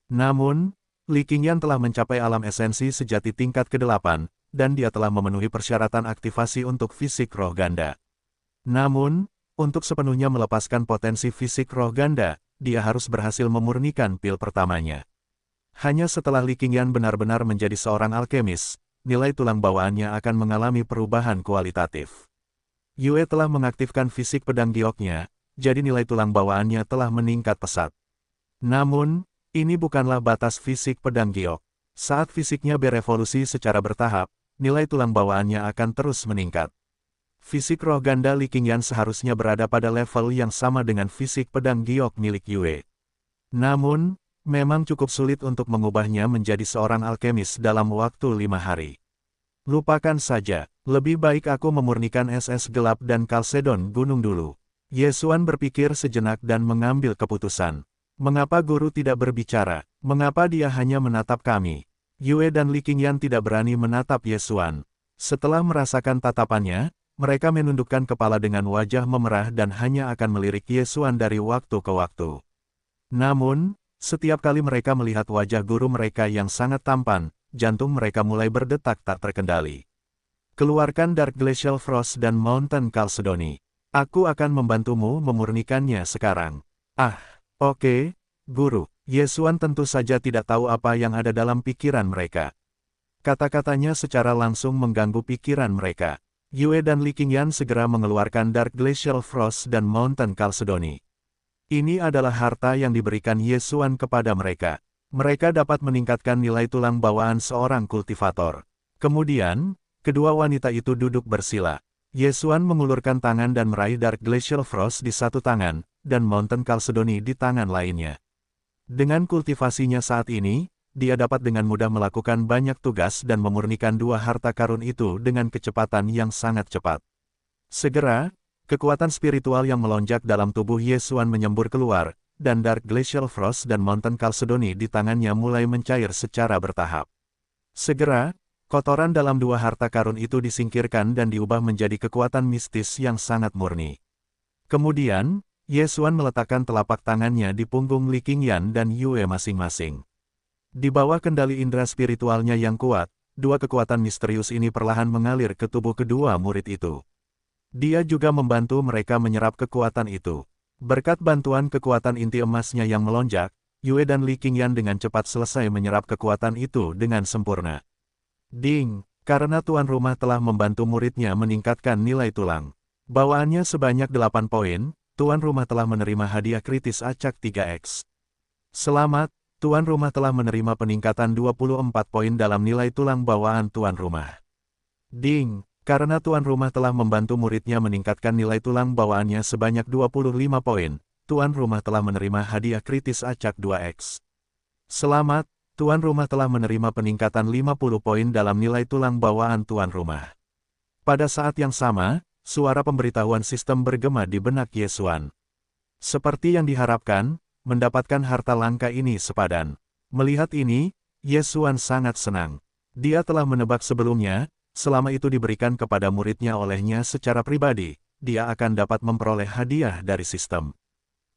Namun, Li Qingyan telah mencapai alam esensi sejati tingkat ke-8, dan dia telah memenuhi persyaratan aktivasi untuk fisik roh ganda. Namun, untuk sepenuhnya melepaskan potensi fisik roh ganda, dia harus berhasil memurnikan pil pertamanya. Hanya setelah Li Qingyan benar-benar menjadi seorang alkemis, nilai tulang bawaannya akan mengalami perubahan kualitatif. Yue telah mengaktifkan fisik pedang gioknya, jadi nilai tulang bawaannya telah meningkat pesat. Namun, ini bukanlah batas fisik pedang giok. Saat fisiknya berevolusi secara bertahap, nilai tulang bawaannya akan terus meningkat. Fisik roh ganda Li Qingyan seharusnya berada pada level yang sama dengan fisik pedang giok milik Yue. Namun, memang cukup sulit untuk mengubahnya menjadi seorang alkemis dalam waktu 5 hari. Lupakan saja, lebih baik aku memurnikan SS gelap dan Kalsedon gunung dulu. Ye Xuan berpikir sejenak dan mengambil keputusan. Mengapa guru tidak berbicara? Mengapa dia hanya menatap kami? Yue dan Li Qingyan tidak berani menatap Ye Xuan. Setelah merasakan tatapannya, mereka menundukkan kepala dengan wajah memerah dan hanya akan melirik Ye Xuan dari waktu ke waktu. Namun, setiap kali mereka melihat wajah guru mereka yang sangat tampan, jantung mereka mulai berdetak tak terkendali. Keluarkan Dark Glacial Frost dan Mountain Chalcedony. Aku akan membantumu memurnikannya sekarang. Ah, oke, guru. Ye Xuan tentu saja tidak tahu apa yang ada dalam pikiran mereka. Kata-katanya secara langsung mengganggu pikiran mereka. Yue dan Li Qingyan segera mengeluarkan Dark Glacial Frost dan Mountain Chalcedony. Ini adalah harta yang diberikan Ye Xuan kepada mereka. Mereka dapat meningkatkan nilai tulang bawaan seorang kultivator. Kemudian, kedua wanita itu duduk bersila. Ye Xuan mengulurkan tangan dan meraih Dark Glacial Frost di satu tangan, dan Mountain Chalcedony di tangan lainnya. Dengan kultivasinya saat ini, dia dapat dengan mudah melakukan banyak tugas dan memurnikan dua harta karun itu dengan kecepatan yang sangat cepat. Segera, kekuatan spiritual yang melonjak dalam tubuh Ye Xuan menyembur keluar, dan Dark Glacial Frost dan Mountain Chalcedony di tangannya mulai mencair secara bertahap. Segera, kotoran dalam dua harta karun itu disingkirkan dan diubah menjadi kekuatan mistis yang sangat murni. Kemudian, Ye Xuan meletakkan telapak tangannya di punggung Li Qingyan dan Yue masing-masing. Di bawah kendali indera spiritualnya yang kuat, dua kekuatan misterius ini perlahan mengalir ke tubuh kedua murid itu. Dia juga membantu mereka menyerap kekuatan itu. Berkat bantuan kekuatan inti emasnya yang melonjak, Yue dan Li Qingyan dengan cepat selesai menyerap kekuatan itu dengan sempurna. Ding, karena tuan rumah telah membantu muridnya meningkatkan nilai tulang bawaannya sebanyak 8 poin, tuan rumah telah menerima hadiah kritis acak 3x. Selamat, tuan rumah telah menerima peningkatan 24 poin dalam nilai tulang bawaan tuan rumah. Ding, karena tuan rumah telah membantu muridnya meningkatkan nilai tulang bawaannya sebanyak 25 poin, tuan rumah telah menerima hadiah kritis acak 2x. Selamat, tuan rumah telah menerima peningkatan 50 poin dalam nilai tulang bawaan tuan rumah. Pada saat yang sama, suara pemberitahuan sistem bergema di benak Ye Xuan. Seperti yang diharapkan, mendapatkan harta langka ini sepadan. Melihat ini, Ye Xuan sangat senang. Dia telah menebak sebelumnya, selama itu diberikan kepada muridnya olehnya secara pribadi, dia akan dapat memperoleh hadiah dari sistem.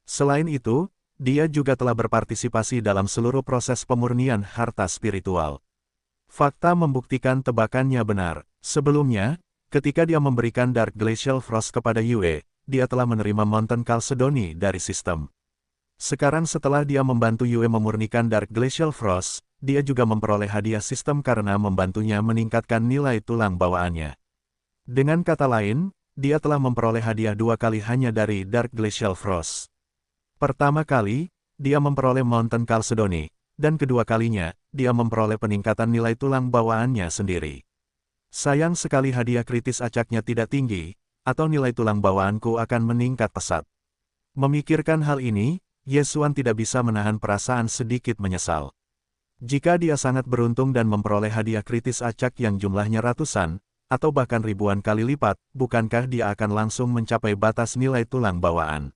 Selain itu, dia juga telah berpartisipasi dalam seluruh proses pemurnian harta spiritual. Fakta membuktikan tebakannya benar. Sebelumnya, ketika dia memberikan Dark Glacial Frost kepada Yue, dia telah menerima Mountain Chalcedony dari sistem. Sekarang setelah dia membantu Yue memurnikan Dark Glacial Frost, dia juga memperoleh hadiah sistem karena membantunya meningkatkan nilai tulang bawaannya. Dengan kata lain, dia telah memperoleh hadiah 2 kali hanya dari Dark Glacial Frost. Pertama kali, dia memperoleh Mountain Chalcedony, dan kedua kalinya, dia memperoleh peningkatan nilai tulang bawaannya sendiri. Sayang sekali hadiah kritis acaknya tidak tinggi, atau nilai tulang bawaanku akan meningkat pesat. Memikirkan hal ini, Ye Xuan tidak bisa menahan perasaan sedikit menyesal. Jika dia sangat beruntung dan memperoleh hadiah kritis acak yang jumlahnya ratusan, atau bahkan ribuan kali lipat, bukankah dia akan langsung mencapai batas nilai tulang bawaan?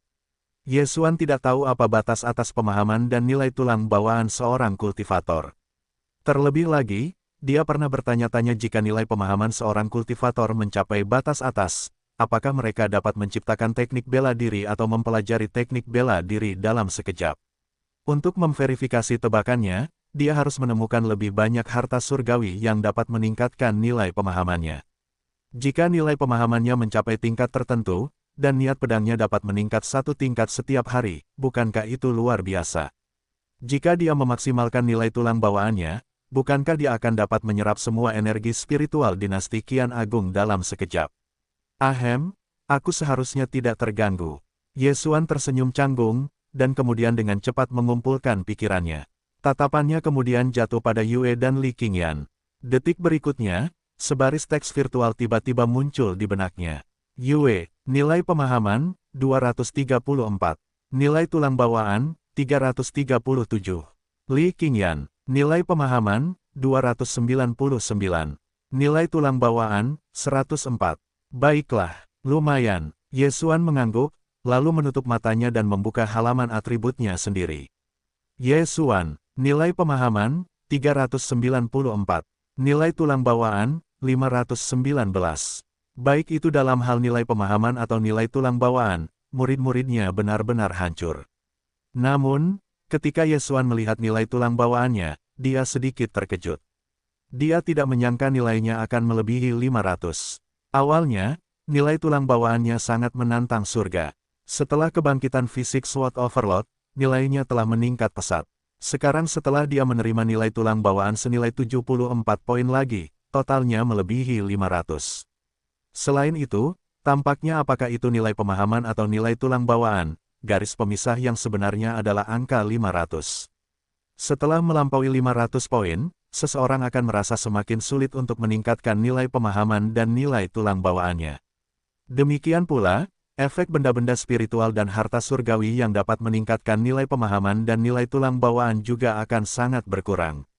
Ye Xuan tidak tahu apa batas atas pemahaman dan nilai tulang bawaan seorang kultivator. Terlebih lagi, dia pernah bertanya-tanya jika nilai pemahaman seorang kultivator mencapai batas atas, apakah mereka dapat menciptakan teknik bela diri atau mempelajari teknik bela diri dalam sekejap. Untuk memverifikasi tebakannya, dia harus menemukan lebih banyak harta surgawi yang dapat meningkatkan nilai pemahamannya. Jika nilai pemahamannya mencapai tingkat tertentu, dan niat pedangnya dapat meningkat 1 tingkat setiap hari, bukankah itu luar biasa? Jika dia memaksimalkan nilai tulang bawaannya, bukankah dia akan dapat menyerap semua energi spiritual dinasti Qian Agung dalam sekejap? Ahem, aku seharusnya tidak terganggu. Ye Xuan tersenyum canggung, dan kemudian dengan cepat mengumpulkan pikirannya. Tatapannya kemudian jatuh pada Yue dan Li Qingyan. Detik berikutnya, sebaris teks virtual tiba-tiba muncul di benaknya. Yue, nilai pemahaman, 234. Nilai tulang bawaan, 337. Li Qingyan, nilai pemahaman, 299. Nilai tulang bawaan, 104. Baiklah, lumayan. Ye Xuan mengangguk, lalu menutup matanya dan membuka halaman atributnya sendiri. Ye Xuan, nilai pemahaman, 394. Nilai tulang bawaan, 519. Baik itu dalam hal nilai pemahaman atau nilai tulang bawaan, murid-muridnya benar-benar hancur. Namun, ketika Ye Xuan melihat nilai tulang bawaannya, dia sedikit terkejut. Dia tidak menyangka nilainya akan melebihi 500. Awalnya, nilai tulang bawaannya sangat menantang surga. Setelah kebangkitan fisik SWOT Overload, nilainya telah meningkat pesat. Sekarang setelah dia menerima nilai tulang bawaan senilai 74 poin lagi, totalnya melebihi 500. Selain itu, tampaknya apakah itu nilai pemahaman atau nilai tulang bawaan, garis pemisah yang sebenarnya adalah angka 500. Setelah melampaui 500 poin, seseorang akan merasa semakin sulit untuk meningkatkan nilai pemahaman dan nilai tulang bawaannya. Demikian pula, efek benda-benda spiritual dan harta surgawi yang dapat meningkatkan nilai pemahaman dan nilai tulang bawaan juga akan sangat berkurang.